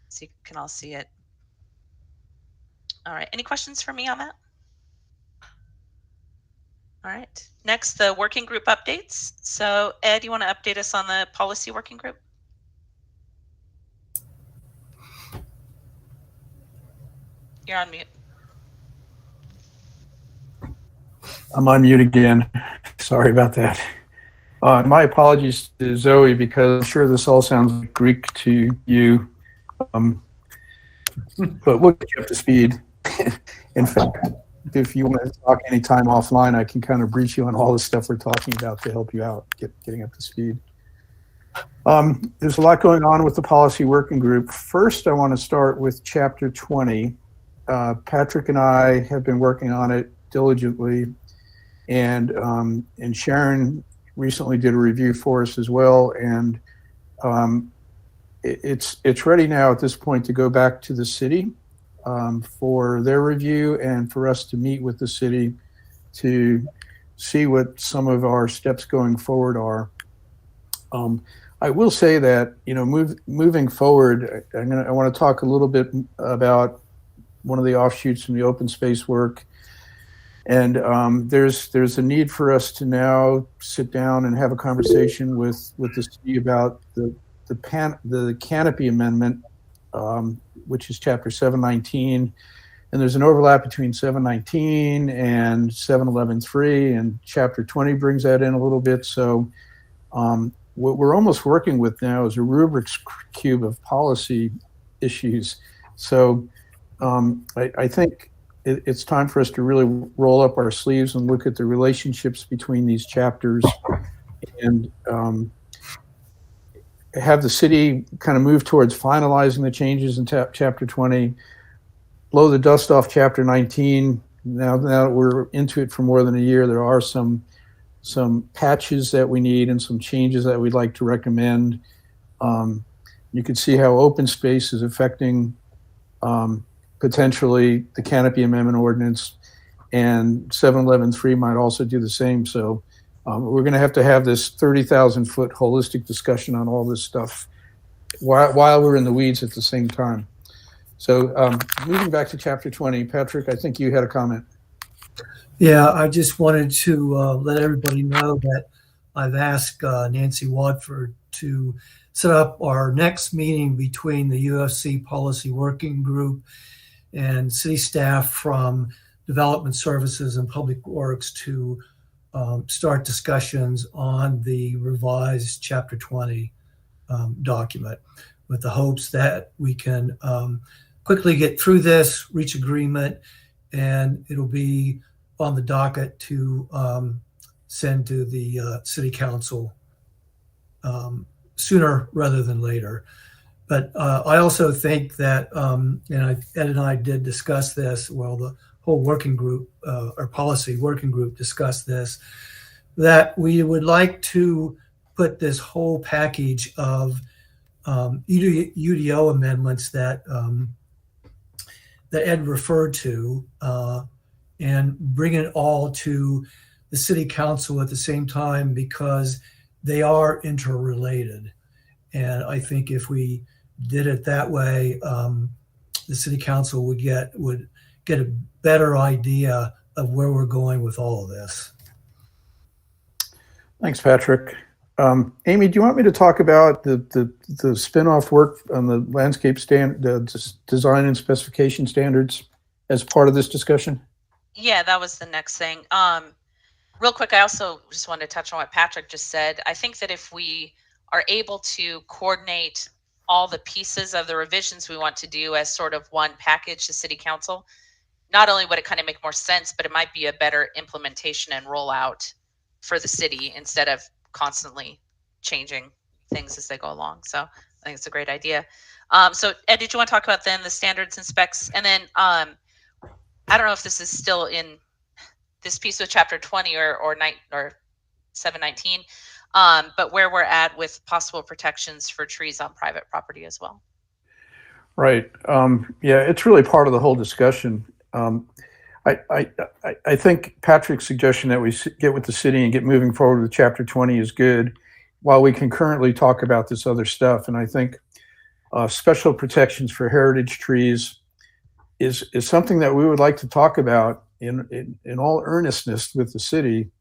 so you can all see it. All right. Any questions for me on that? All right. Next, the working group updates. So Ed, you want to update us on the policy working group? You're on mute. I'm on mute again. Sorry about that. My apologies to Zoe because I'm sure this all sounds like Greek to you. But we'll get you up to speed. In fact, if you want to talk anytime offline, I can kind of brief you on all the stuff we're talking about to help you out getting up to speed. There's a lot going on with the policy working group. First, I want to start with Chapter 20. Patrick and I have been working on it diligently, and Sharon recently did a review for us as well, and it's ready now at this point to go back to the city for their review and for us to meet with the city to see what some of our steps going forward are. I will say that, moving forward, I want to talk a little bit about one of the offshoots from the open space work. And there's a need for us to now sit down and have a conversation with the city about the canopy amendment, which is Chapter 719. And there's an overlap between 719 and 711.3, and Chapter 20 brings that in a little bit. So what we're almost working with now is a Rubik's Cube of policy issues. So I think it's time for us to really roll up our sleeves and look at the relationships between these chapters and have the city kind of move towards finalizing the changes in Chapter 20, blow the dust off Chapter 19. Now that we're into it for more than a year, there are some patches that we need and some changes that we'd like to recommend. You can see how open space is affecting potentially the canopy amendment ordinance, and 711.3 might also do the same. So we're going to have this 30,000 foot holistic discussion on all this stuff while we're in the weeds at the same time. So moving back to chapter 20, Patrick, I think you had a comment. Yeah, I just wanted to let everybody know that I've asked Nancy Watford to set up our next meeting between the UFC Policy Working Group and city staff from Development Services and Public Works to start discussions on the revised Chapter 20 document, with the hopes that we can quickly get through this, reach agreement, and it'll be on the docket to send to the city council sooner rather than later. But I also think that, Ed and I did discuss this, well, the whole working group, or policy working group discussed this, that we would like to put this whole package of UDO amendments that Ed referred to, and bring it all to the city council at the same time, because they are interrelated. And I think if we did it that way, the city council would get a better idea of where we're going with all of this. Thanks, Patrick. Amy, do you want me to talk about the spin-off work on the landscape design and specification standards as part of this discussion? Yeah, that was the next thing. Real quick, I also just wanted to touch on what Patrick just said. I think that if we are able to coordinate all the pieces of the revisions we want to do as sort of one package to city council, not only would it kind of make more sense, but it might be a better implementation and rollout for the city instead of constantly changing things as they go along. So I think it's a great idea. So Ed, did you want to talk about then the standards and specs? And then I don't know if this is still in this piece of chapter 20 or 719, but where we're at with possible protections for trees on private property as well. Right. Yeah, it's really part of the whole discussion. I think Patrick's suggestion that we get with the city and get moving forward with chapter 20 is good, while we can currently talk about this other stuff. And I think special protections for heritage trees is something that we would like to talk about in all earnestness with the city.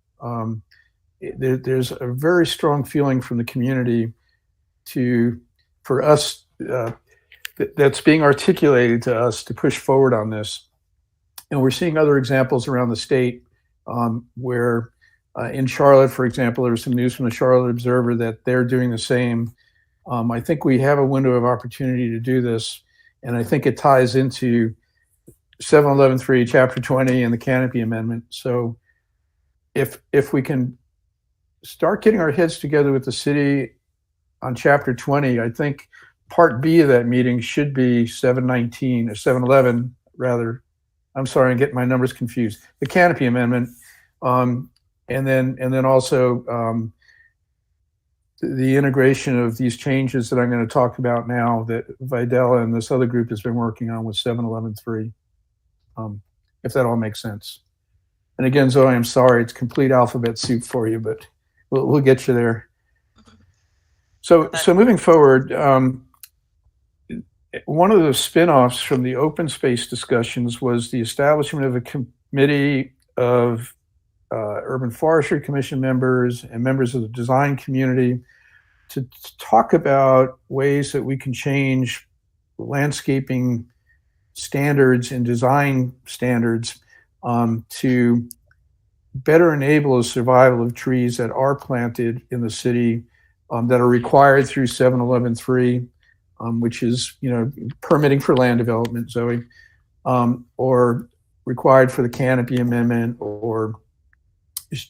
There's a very strong feeling from the community for us that's being articulated to us to push forward on this. And we're seeing other examples around the state where in Charlotte, for example, there was some news from the Charlotte Observer that they're doing the same. I think we have a window of opportunity to do this, and I think it ties into 711.3, Chapter 20, and the Canopy Amendment. So if we can start getting our heads together with the city on Chapter 20, I think Part B of that meeting should be 719 or 711 rather. I'm sorry, I'm getting my numbers confused. The Canopy Amendment, and then also the integration of these changes that I'm going to talk about now that Videla and this other group has been working on with 711.3, if that all makes sense. And again, Zoe, I'm sorry, it's complete alphabet soup for you, but we'll get you there. So moving forward, one of the spin-offs from the open space discussions was the establishment of a committee of Urban Forestry Commission members and members of the design community to talk about ways that we can change landscaping standards and design standards to better enable the survival of trees that are planted in the city that are required through 711.3. Which is, permitting for land development, Zoe, or required for the Canopy Amendment, or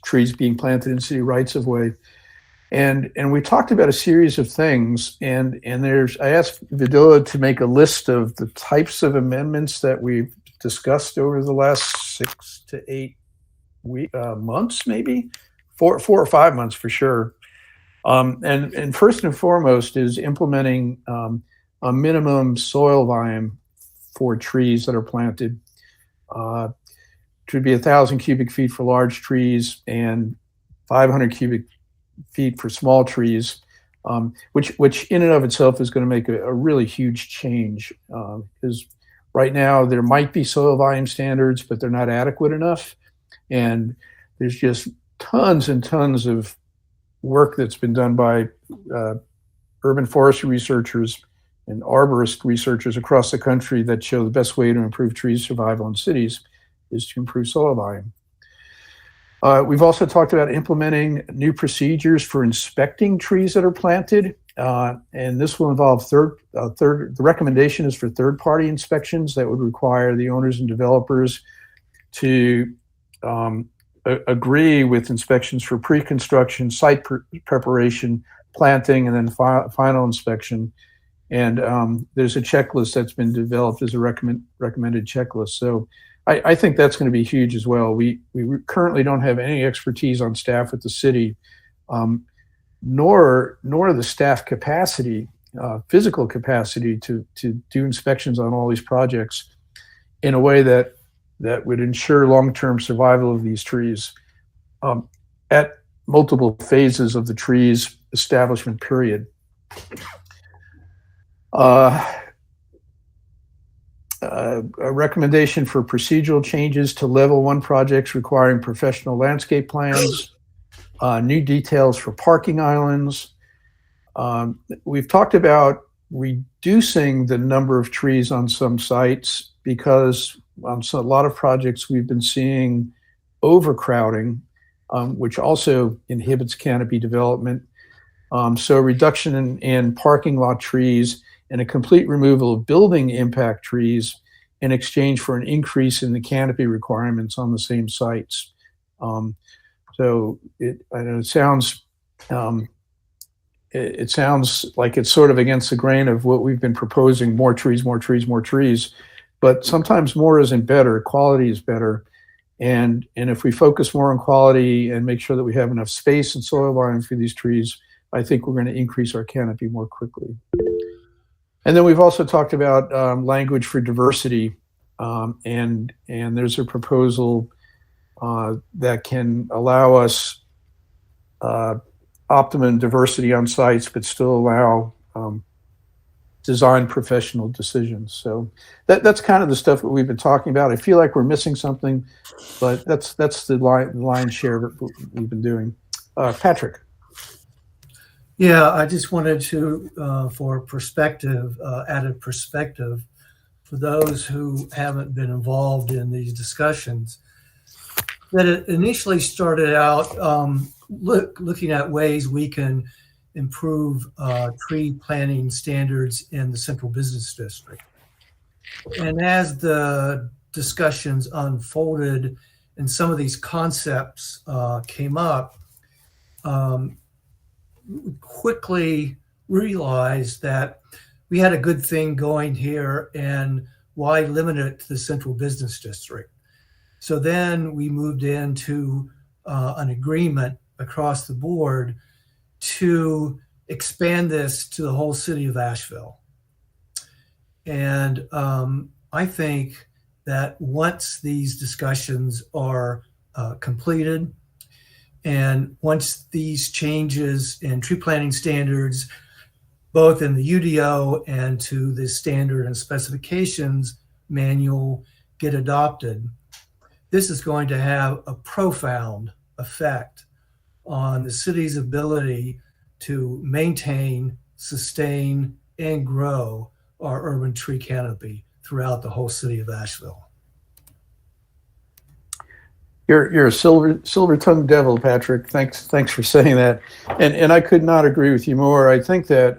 trees being planted in city rights of way. And we talked about a series of things, and I asked Videla to make a list of the types of amendments that we've discussed over the last 6 to 8 months, maybe 4 or 5 months for sure. And first and foremost is implementing a minimum soil volume for trees that are planted. It should be 1,000 cubic feet for large trees and 500 cubic feet for small trees, which in and of itself is going to make a really huge change. Because right now there might be soil volume standards, but they're not adequate enough. And there's just tons and tons of work that's been done by urban forestry researchers and arborist researchers across the country that show the best way to improve tree survival in cities is to improve soil volume. We've also talked about implementing new procedures for inspecting trees that are planted, and this will involve the recommendation is for third-party inspections that would require the owners and developers to agree with inspections for pre-construction, site preparation, planting, and then final inspection. And there's a checklist that's been developed as a recommended checklist. So I think that's going to be huge as well. We currently don't have any expertise on staff at the city, nor the staff capacity, physical capacity to do inspections on all these projects in a way that would ensure long-term survival of these trees at multiple phases of the tree's establishment period. A recommendation for procedural changes to level 1 projects requiring professional landscape plans, new details for parking islands. We've talked about reducing the number of trees on some sites because on a lot of projects we've been seeing overcrowding, which also inhibits canopy development. So reduction in parking lot trees and a complete removal of building impact trees in exchange for an increase in the canopy requirements on the same sites. So I know it sounds like it's sort of against the grain of what we've been proposing: more trees, more trees, more trees. But sometimes more isn't better. Quality is better. And if we focus more on quality and make sure that we have enough space and soil volume for these trees, I think we're going to increase our canopy more quickly. And then we've also talked about language for diversity, and there's a proposal that can allow us optimum diversity on sites, but still allow design professional decisions. So that's kind of the stuff that we've been talking about. I feel like we're missing something, but that's the lion's share of what we've been doing. Patrick. Yeah, I just wanted to, for perspective, added perspective for those who haven't been involved in these discussions, that it initially started out looking at ways we can improve tree planting standards in the central business district. And as the discussions unfolded and some of these concepts came up, quickly realized that we had a good thing going here, and why limit it to the central business district? So then we moved into an agreement across the board to expand this to the whole city of Asheville. And I think that once these discussions are completed, and once these changes in tree planting standards, both in the UDO and to the standard and specifications manual, get adopted, this is going to have a profound effect on the city's ability to maintain, sustain, and grow our urban tree canopy throughout the whole city of Asheville. You're a silver-tongued devil, Patrick. Thanks for saying that. And I could not agree with you more. I think that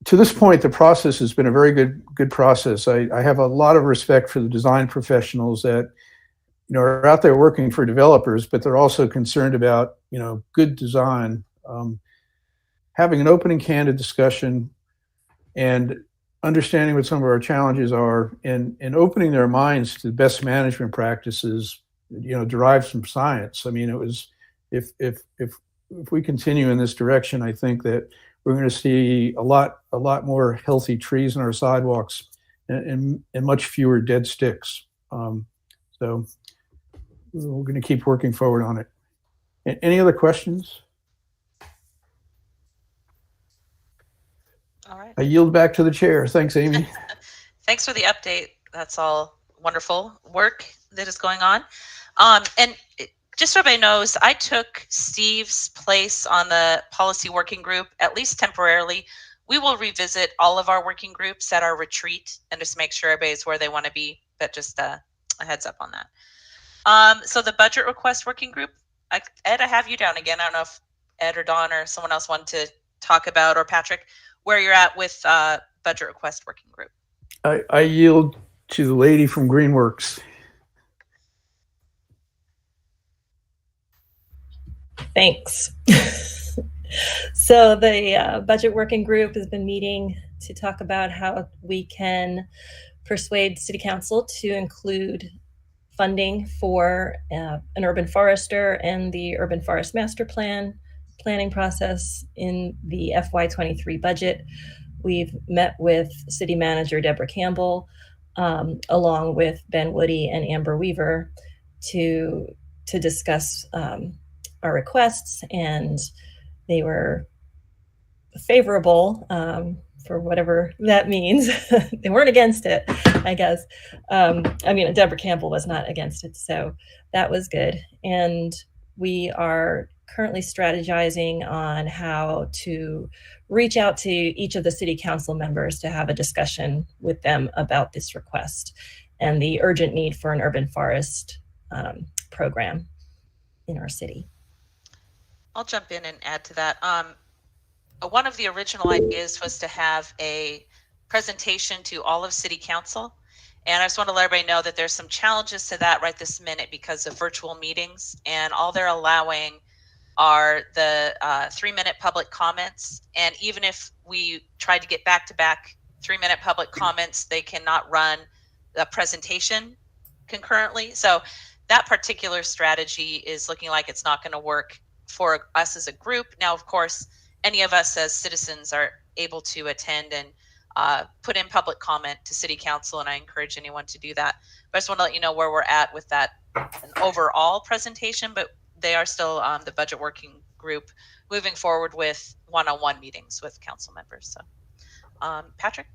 to this point, the process has been a very good process. I have a lot of respect for the design professionals that are out there working for developers, but they're also concerned about good design. Having an open and candid discussion and understanding what some of our challenges are, and opening their minds to the best management practices, derived from science. I mean, it was if we continue in this direction, I think that we're going to see a lot more healthy trees in our sidewalks and much fewer dead sticks. So we're going to keep working forward on it. Any other questions? All right. I yield back to the chair. Thanks, Amy. Thanks for the update. That's all wonderful work that is going on. And just so everybody knows, I took Steve's place on the policy working group, at least temporarily. We will revisit all of our working groups at our retreat and just make sure everybody's where they want to be, but just a heads up on that. So the budget request working group, Ed, I have you down again. I don't know if Ed or Don or someone else wanted to talk about, or Patrick, where you're at with budget request working group. I yield to the lady from Greenworks. Thanks. So the budget working group has been meeting to talk about how we can persuade City Council to include funding for an urban forester and the urban forest master planning process in the FY23 budget. We've met with City Manager Deborah Campbell, along with Ben Woody and Amber Weaver, to discuss our requests, and they were favorable, for whatever that means. They weren't against it, I guess. I mean, Deborah Campbell was not against it, so that was good. And we are currently strategizing on how to reach out to each of the City Council members to have a discussion with them about this request and the urgent need for an urban forest program in our city. I'll jump in and add to that. One of the original ideas was to have a presentation to all of City Council. And I just want to let everybody know that there's some challenges to that right this minute because of virtual meetings, and all they're allowing are the 3-minute public comments. And even if we tried to get back-to-back 3-minute public comments, they cannot run the presentation concurrently. So that particular strategy is looking like it's not going to work for us as a group. Now, of course, any of us as citizens are able to attend and put in public comment to City Council, and I encourage anyone to do that. But I just want to let you know where we're at with that an overall presentation, but they are still the budget working group moving forward with one-on-one meetings with council members. So, Patrick?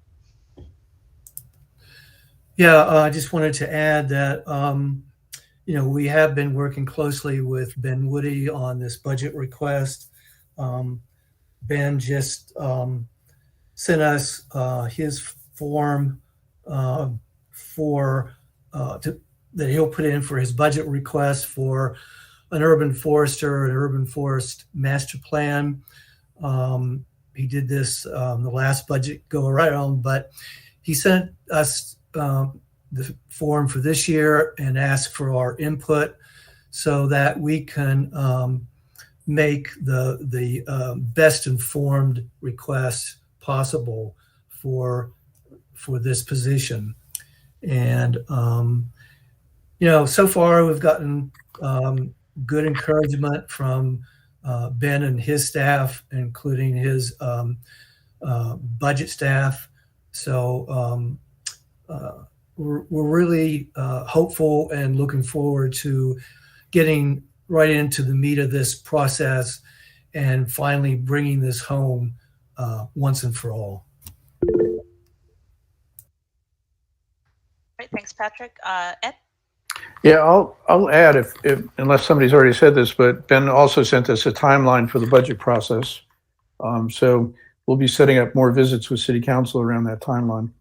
Yeah, I just wanted to add that, we have been working closely with Ben Woody on this budget request. Ben just sent us his form that he'll put in for his budget request for an urban forester, an urban forest master plan. He did this the last budget go around, but he sent us the form for this year and asked for our input so that we can make the best informed request possible for this position. And so far we've gotten good encouragement from Ben and his staff, including his budget staff. So we're really hopeful and looking forward to getting right into the meat of this process and finally bringing this home once and for all. All right, thanks, Patrick. Ed? Yeah, I'll add if unless somebody's already said this, but Ben also sent us a timeline for the budget process. So we'll be setting up more visits with City Council around that timeline.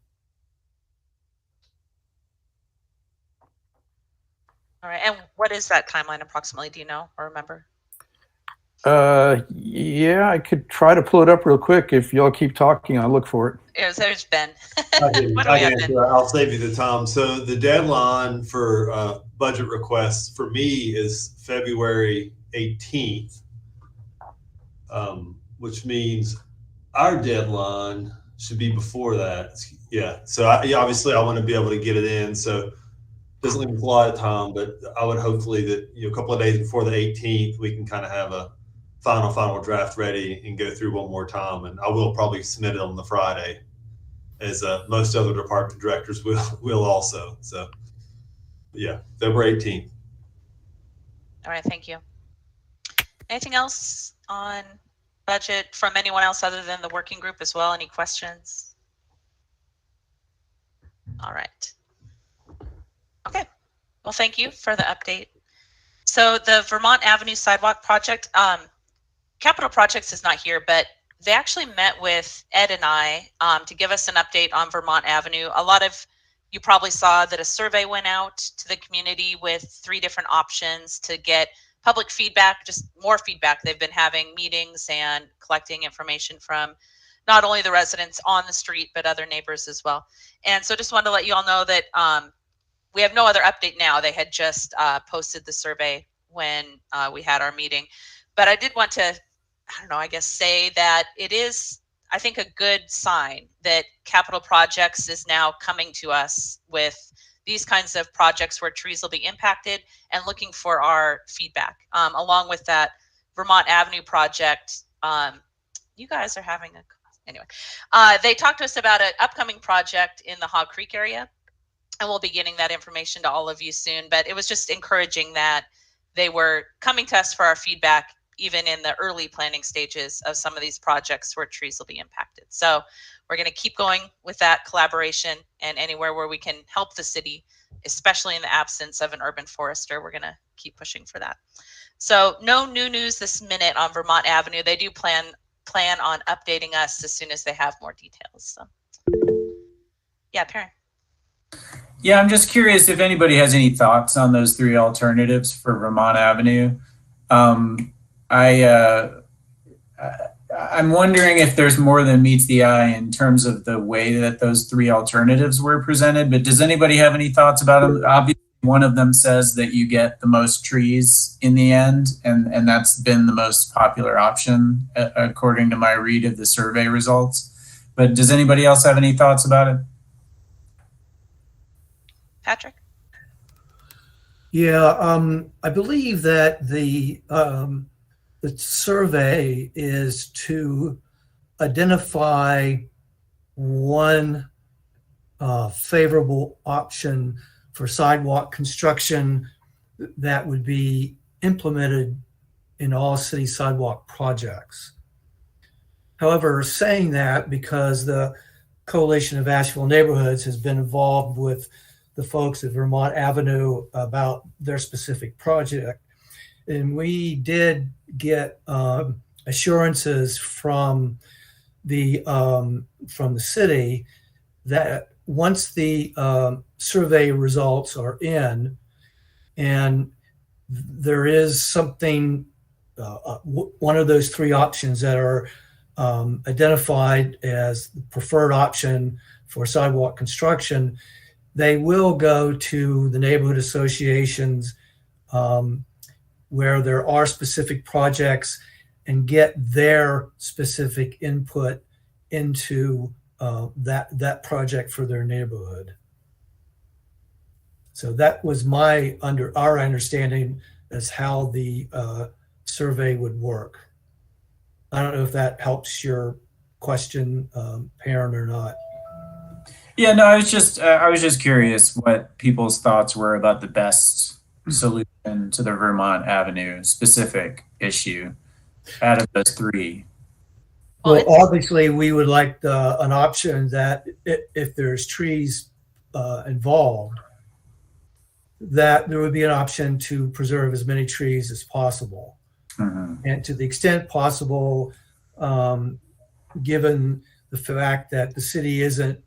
All right, and what is that timeline approximately? Do you know or remember? Yeah, I could try to pull it up real quick. If y'all keep talking, I'll look for it. There's Ben. I'll save you the time. So the deadline for budget requests for me is February 18th, which means our deadline should be before that. Yeah. So obviously I want to be able to get it in. So doesn't leave a lot of time, but I would hopefully that a couple of days before the 18th, we can kind of have a final draft ready and go through one more time. And I will probably submit it on the Friday as most other department directors will also. So, yeah, February 18th. All right, thank you. Anything else on budget from anyone else other than the working group as well? Any questions? All right. Okay. Well, thank you for the update. So the Vermont Avenue Sidewalk Project, Capital Projects is not here, but they actually met with Ed and I to give us an update on Vermont Avenue. A lot of you probably saw that a survey went out to the community with 3 different options to get public feedback, just more feedback. They've been having meetings and collecting information from not only the residents on the street, but other neighbors as well. And so just wanted to let you all know that we have no other update now. They had just posted the survey when we had our meeting. But I did want to, I don't know, I guess say that it is, I think, a good sign that Capital Projects is now coming to us with these kinds of projects where trees will be impacted and looking for our feedback. Along with that Vermont Avenue project, you guys are having a, anyway, they talked to us about an upcoming project in the Hog Creek area, and we'll be getting that information to all of you soon. But it was just encouraging that they were coming to us for our feedback, even in the early planning stages of some of these projects where trees will be impacted. So we're going to keep going with that collaboration, and anywhere where we can help the city, especially in the absence of an urban forester, we're going to keep pushing for that. So no new news this minute on Vermont Avenue. They do plan on updating us as soon as they have more details. So yeah, Perrin. Yeah, I'm just curious if anybody has any thoughts on those 3 alternatives for Vermont Avenue. I'm wondering if there's more than meets the eye in terms of the way that those 3 alternatives were presented, but does anybody have any thoughts about them? Obviously, one of them says that you get the most trees in the end, and that's been the most popular option, according to my read of the survey results. But does anybody else have any thoughts about it? Patrick? Yeah, I believe that the survey is to identify one favorable option for sidewalk construction that would be implemented in all city sidewalk projects. However, saying that, because the Coalition of Asheville Neighborhoods has been involved with the folks at Vermont Avenue about their specific project, and we did get assurances from the city that once the survey results are in, and there is something, one of those 3 options that are identified as the preferred option for sidewalk construction, they will go to the neighborhood associations where there are specific projects and get their specific input into that project for their neighborhood. So that was our understanding as how the survey would work. I don't know if that helps your question, Perrin, or not. Yeah, no, I was just curious what people's thoughts were about the best solution to the Vermont Avenue specific issue out of those 3. Well, obviously, we would like an option that if there's trees involved, that there would be an option to preserve as many trees as possible. Mm-hmm. And to the extent possible, given the fact that the city isn't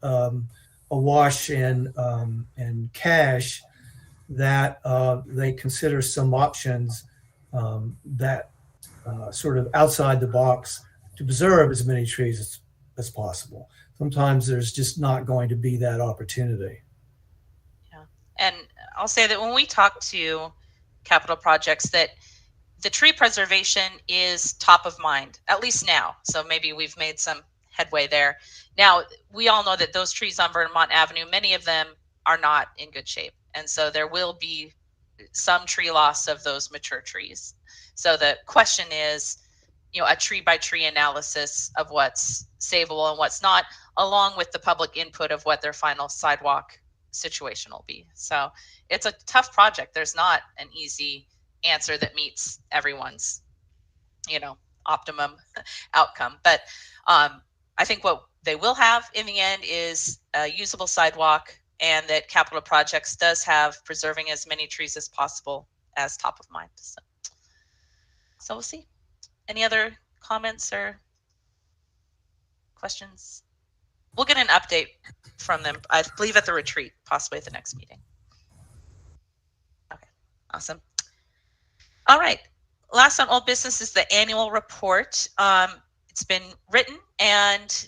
awash in cash, that they consider some options that sort of outside the box to preserve as many trees as possible. Sometimes there's just not going to be that opportunity. Yeah, and I'll say that when we talk to Capital Projects, that the tree preservation is top of mind, at least now. So maybe we've made some headway there. Now, we all know that those trees on Vermont Avenue, many of them are not in good shape. And so there will be some tree loss of those mature trees. So the question is, a tree by tree analysis of what's savable and what's not, along with the public input of what their final sidewalk situation will be. So it's a tough project. There's not an easy answer that meets everyone's, optimum outcome. But I think what they will have in the end is a usable sidewalk, and that capital projects does have preserving as many trees as possible as top of mind. So we'll see. Any other comments or questions? We'll get an update from them, I believe, at the retreat, possibly at the next meeting. Okay, awesome. All right, last on old business is the annual report. It's been written, and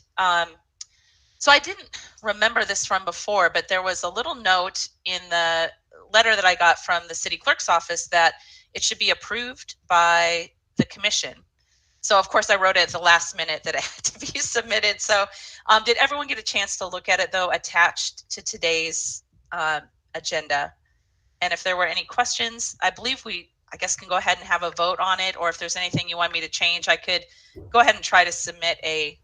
so I didn't remember this from before, but there was a little note in the letter that I got from the city clerk's office that it should be approved by the commission. So of course I wrote it at the last minute that it had to be submitted. So did everyone get a chance to look at it, though, attached to today's agenda? And if there were any questions, I believe I guess can go ahead and have a vote on it, or if there's anything you want me to change, I could go ahead and try to submit a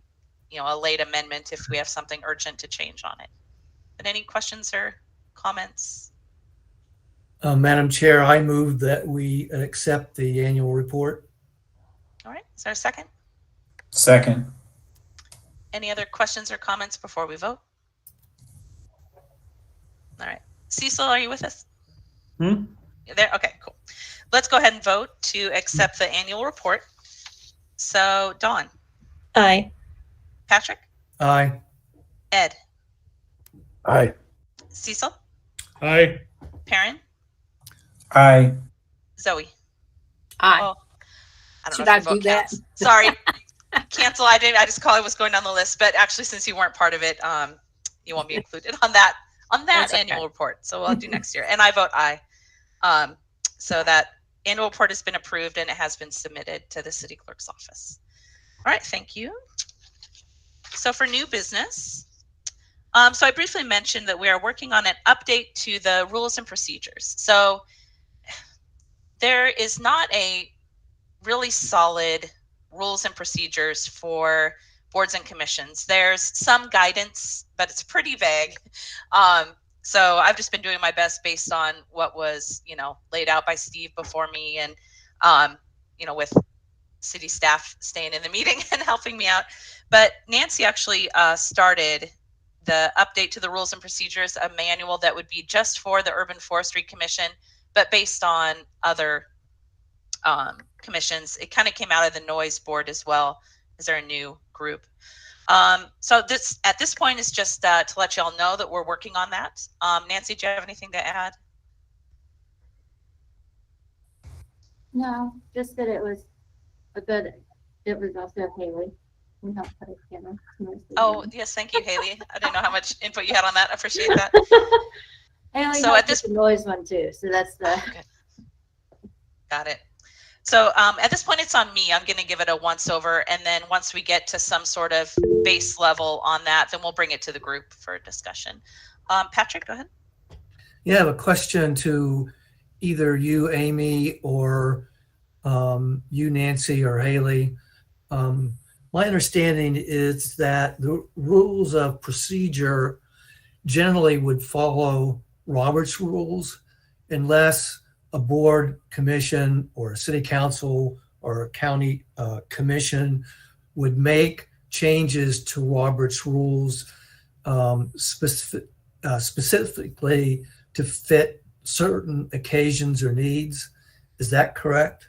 late amendment if we have something urgent to change on it. But any questions or comments? Madam Chair, I move that we accept the annual report. All right, is there a second? Second. Any other questions or comments before we vote? All right, Cecil, are you with us? You're there? Okay, cool. Let's go ahead and vote to accept the annual report. So Dawn. Aye. Patrick? Aye. Ed? Aye. Cecil? Aye. Perrin? Aye. Zoe? Aye. Oh, I don't Should know I if your do vote that? counts. Sorry. Cancel. I just called it was going down the list, but actually, since you weren't part of it, you won't be included on that That's annual okay. report. So we'll do next year. And I vote aye. So that annual report has been approved and it has been submitted to the city clerk's office. All right, thank you. So for new business, so I briefly mentioned that we are working on an update to the rules and procedures. So there is not a really solid rules and procedures for boards and commissions. There's some guidance, but it's pretty vague. So I've just been doing my best based on what was, laid out by Steve before me, and, with city staff staying in the meeting and helping me out. But Nancy actually started the update to the rules and procedures, a manual that would be just for the Urban Forestry Commission, but based on other commissions. It kind of came out of the noise board as well, as they're a new group. So this at this point is just to let y'all know that we're working on that. Nancy, do you have anything to add? No, just that it was it was also Haley. We helped put it together. Oh, yes, thank you, Haley. I didn't know how much input you had on that. I appreciate that. Haley So at this the noise one too. So that's the Got it. So at this point, it's on me. I'm going to give it a once over. And then once we get to some sort of base level on that, then we'll bring it to the group for discussion. Patrick, go ahead. Yeah, I have a question to either you, Amy, or you, Nancy, or Haley. My understanding is that the rules of procedure generally would follow Robert's rules unless a board, commission, or a city council or a county commission would make changes to Robert's rules specifically to fit certain occasions or needs. Is that correct?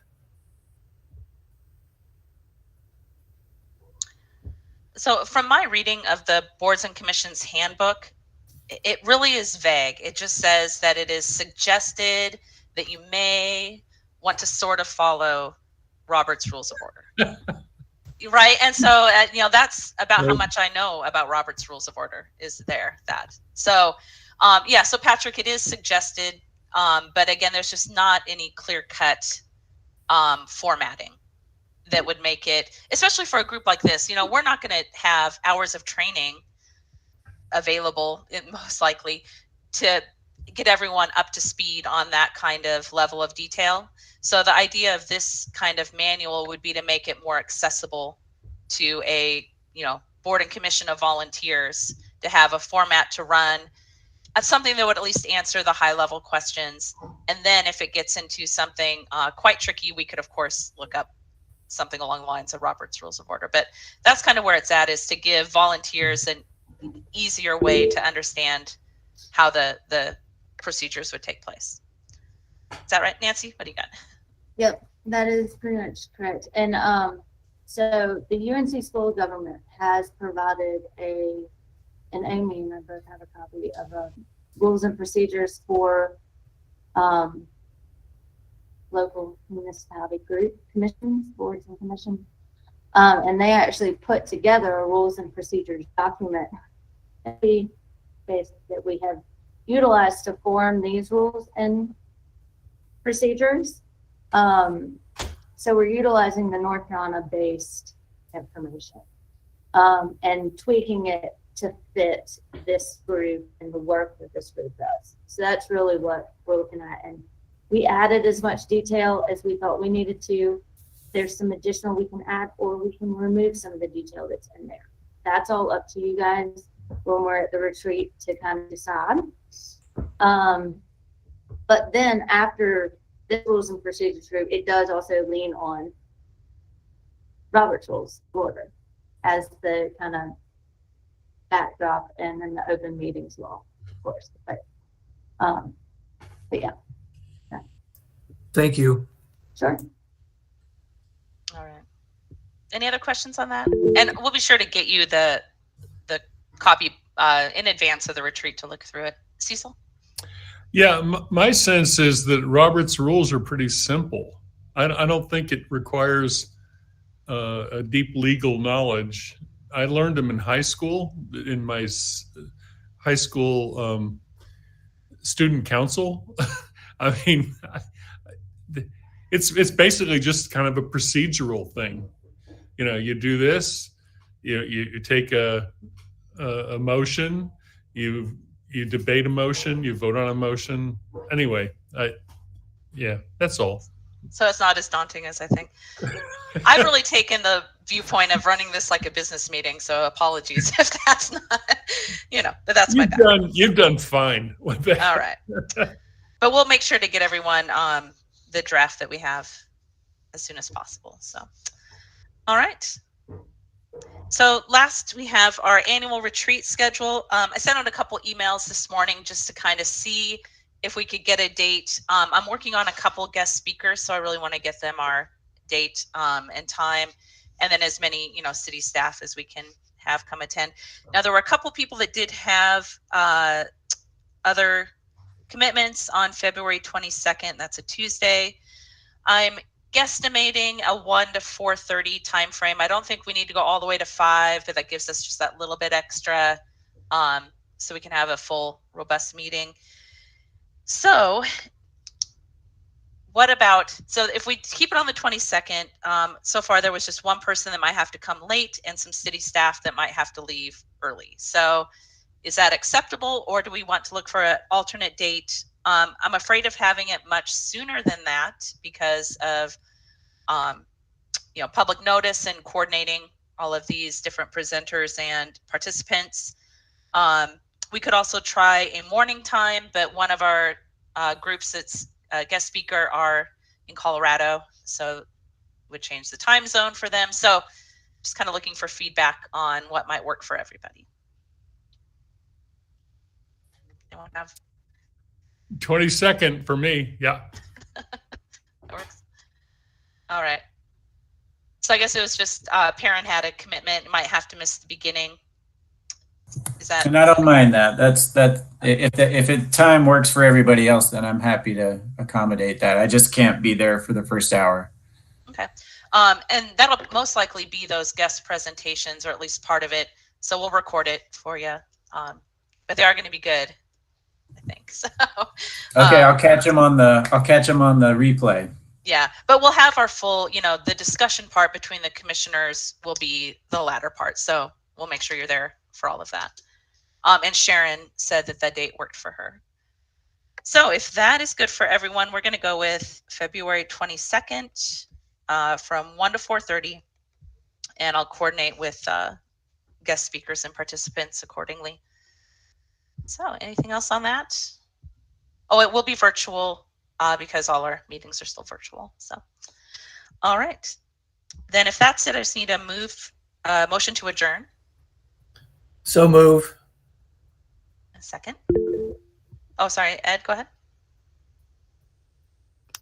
So from my reading of the boards and commissions handbook, it really is vague. It just says that it is suggested that you may want to sort of follow Robert's Rules of Order. Right? And so, that's about how much I know about Robert's Rules of Order is that. So, so Patrick, it is suggested, but again, there's just not any clear-cut formatting that would make it, especially for a group like this, we're not going to have hours of training available, most likely, to get everyone up to speed on that kind of level of detail. So the idea of this kind of manual would be to make it more accessible to a, board and commission of volunteers, to have a format to run, something that would at least answer the high level questions. And then if it gets into something quite tricky, we could of course look up something along the lines of Robert's Rules of Order. But that's kind of where it's at, is to give volunteers an easier way to understand how the procedures would take place. Is that right, Nancy? What do you got? Yep, that is pretty much correct. And so the UNC School of Government has provided and Amy and I both have a copy of rules and procedures for local municipality group commissions, boards and commissions. And they actually put together a rules and procedures document that we have utilized to form these rules and procedures. So we're utilizing the North Carolina based information and tweaking it to fit this group and the work that this group does. So that's really what we're looking at. And we added as much detail as we thought we needed to. There's some additional we can add, or we can remove some of the detail that's in there. That's all up to you guys when we're at the retreat to kind of decide. But then after this rules and procedures group, it does also lean on Robert's Rules of Order as the kind of backdrop, and then the open meetings law, of course. But yeah. Thank you. Sure. All right. Any other questions on that? And we'll be sure to get you the copy in advance of the retreat to look through it. Cecil? Yeah, my sense is that Robert's rules are pretty simple. I don't think it requires a deep legal knowledge. I learned them in high school, in my high school student council. I mean, it's basically just kind of a procedural thing. You do this, you take a motion, you debate a motion, you vote on a motion. Anyway, yeah, that's all. So it's not as daunting as I think. I've really taken the viewpoint of running this like a business meeting, so apologies if that's not, but that's my background. You've done fine with that. All right. But we'll make sure to get everyone the draft that we have as soon as possible. So, all right. So last, we have our annual retreat schedule. I sent out a couple emails this morning just to kind of see if we could get a date. I'm working on a couple guest speakers, so I really want to get them our date and time, and then as many city staff as we can have come attend. Now, there were a couple people that did have other commitments on February 22nd. That's a Tuesday. I'm guesstimating a 1 to 4:30 time frame. I don't think we need to go all the way to 5, but that gives us just that little bit extra so we can have a full, robust meeting. So so if we keep it on the 22nd, so far there was just one person that might have to come late and some city staff that might have to leave early. So is that acceptable, or do we want to look for an alternate date? I'm afraid of having it much sooner than that because of public notice and coordinating all of these different presenters and participants. We could also try a morning time, but one of our groups that's a guest speaker are in Colorado, so would change the time zone for them. So just kind of looking for feedback on what might work for everybody. Anyone have? 22nd for me. Yeah. That works. All right. So I guess it was just parent had a commitment, might have to miss the beginning. Is that? And I don't mind that. If time works for everybody else, then I'm happy to accommodate that. I just can't be there for the first hour. Okay. And that'll most likely be those guest presentations, or at least part of it. So we'll record it for you. But they are going to be good, I think. So. Okay, I'll catch them on the replay. Yeah, but we'll have our full, the discussion part between the commissioners will be the latter part. So we'll make sure you're there for all of that. And Sharon said that date worked for her. So if that is good for everyone, we're going to go with February 22nd from 1 to 4:30, and I'll coordinate with guest speakers and participants accordingly. So anything else on that? Oh, it will be virtual because all our meetings are still virtual. So, all right. Then if that's it, I just need a motion to adjourn. So move. A second. Oh, sorry, Ed, go ahead.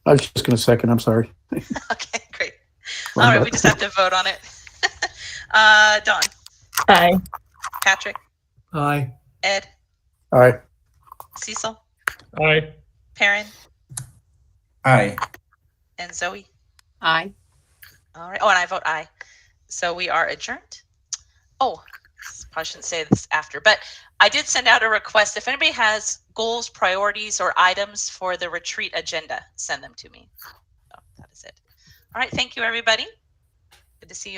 I was just going to second. I'm sorry. Okay, great. All right, we just have to vote on it. Dawn. Aye. Patrick. Aye. Ed. Aye. Cecil. Aye. Perrin. Aye. And Zoe. Aye. All right. Oh, and I vote aye. So we are adjourned. Oh, I shouldn't say this after, but I did send out a request. If anybody has goals, priorities, or items for the retreat agenda, send them to me. So that is it. All right. Thank you, everybody. Good to see you.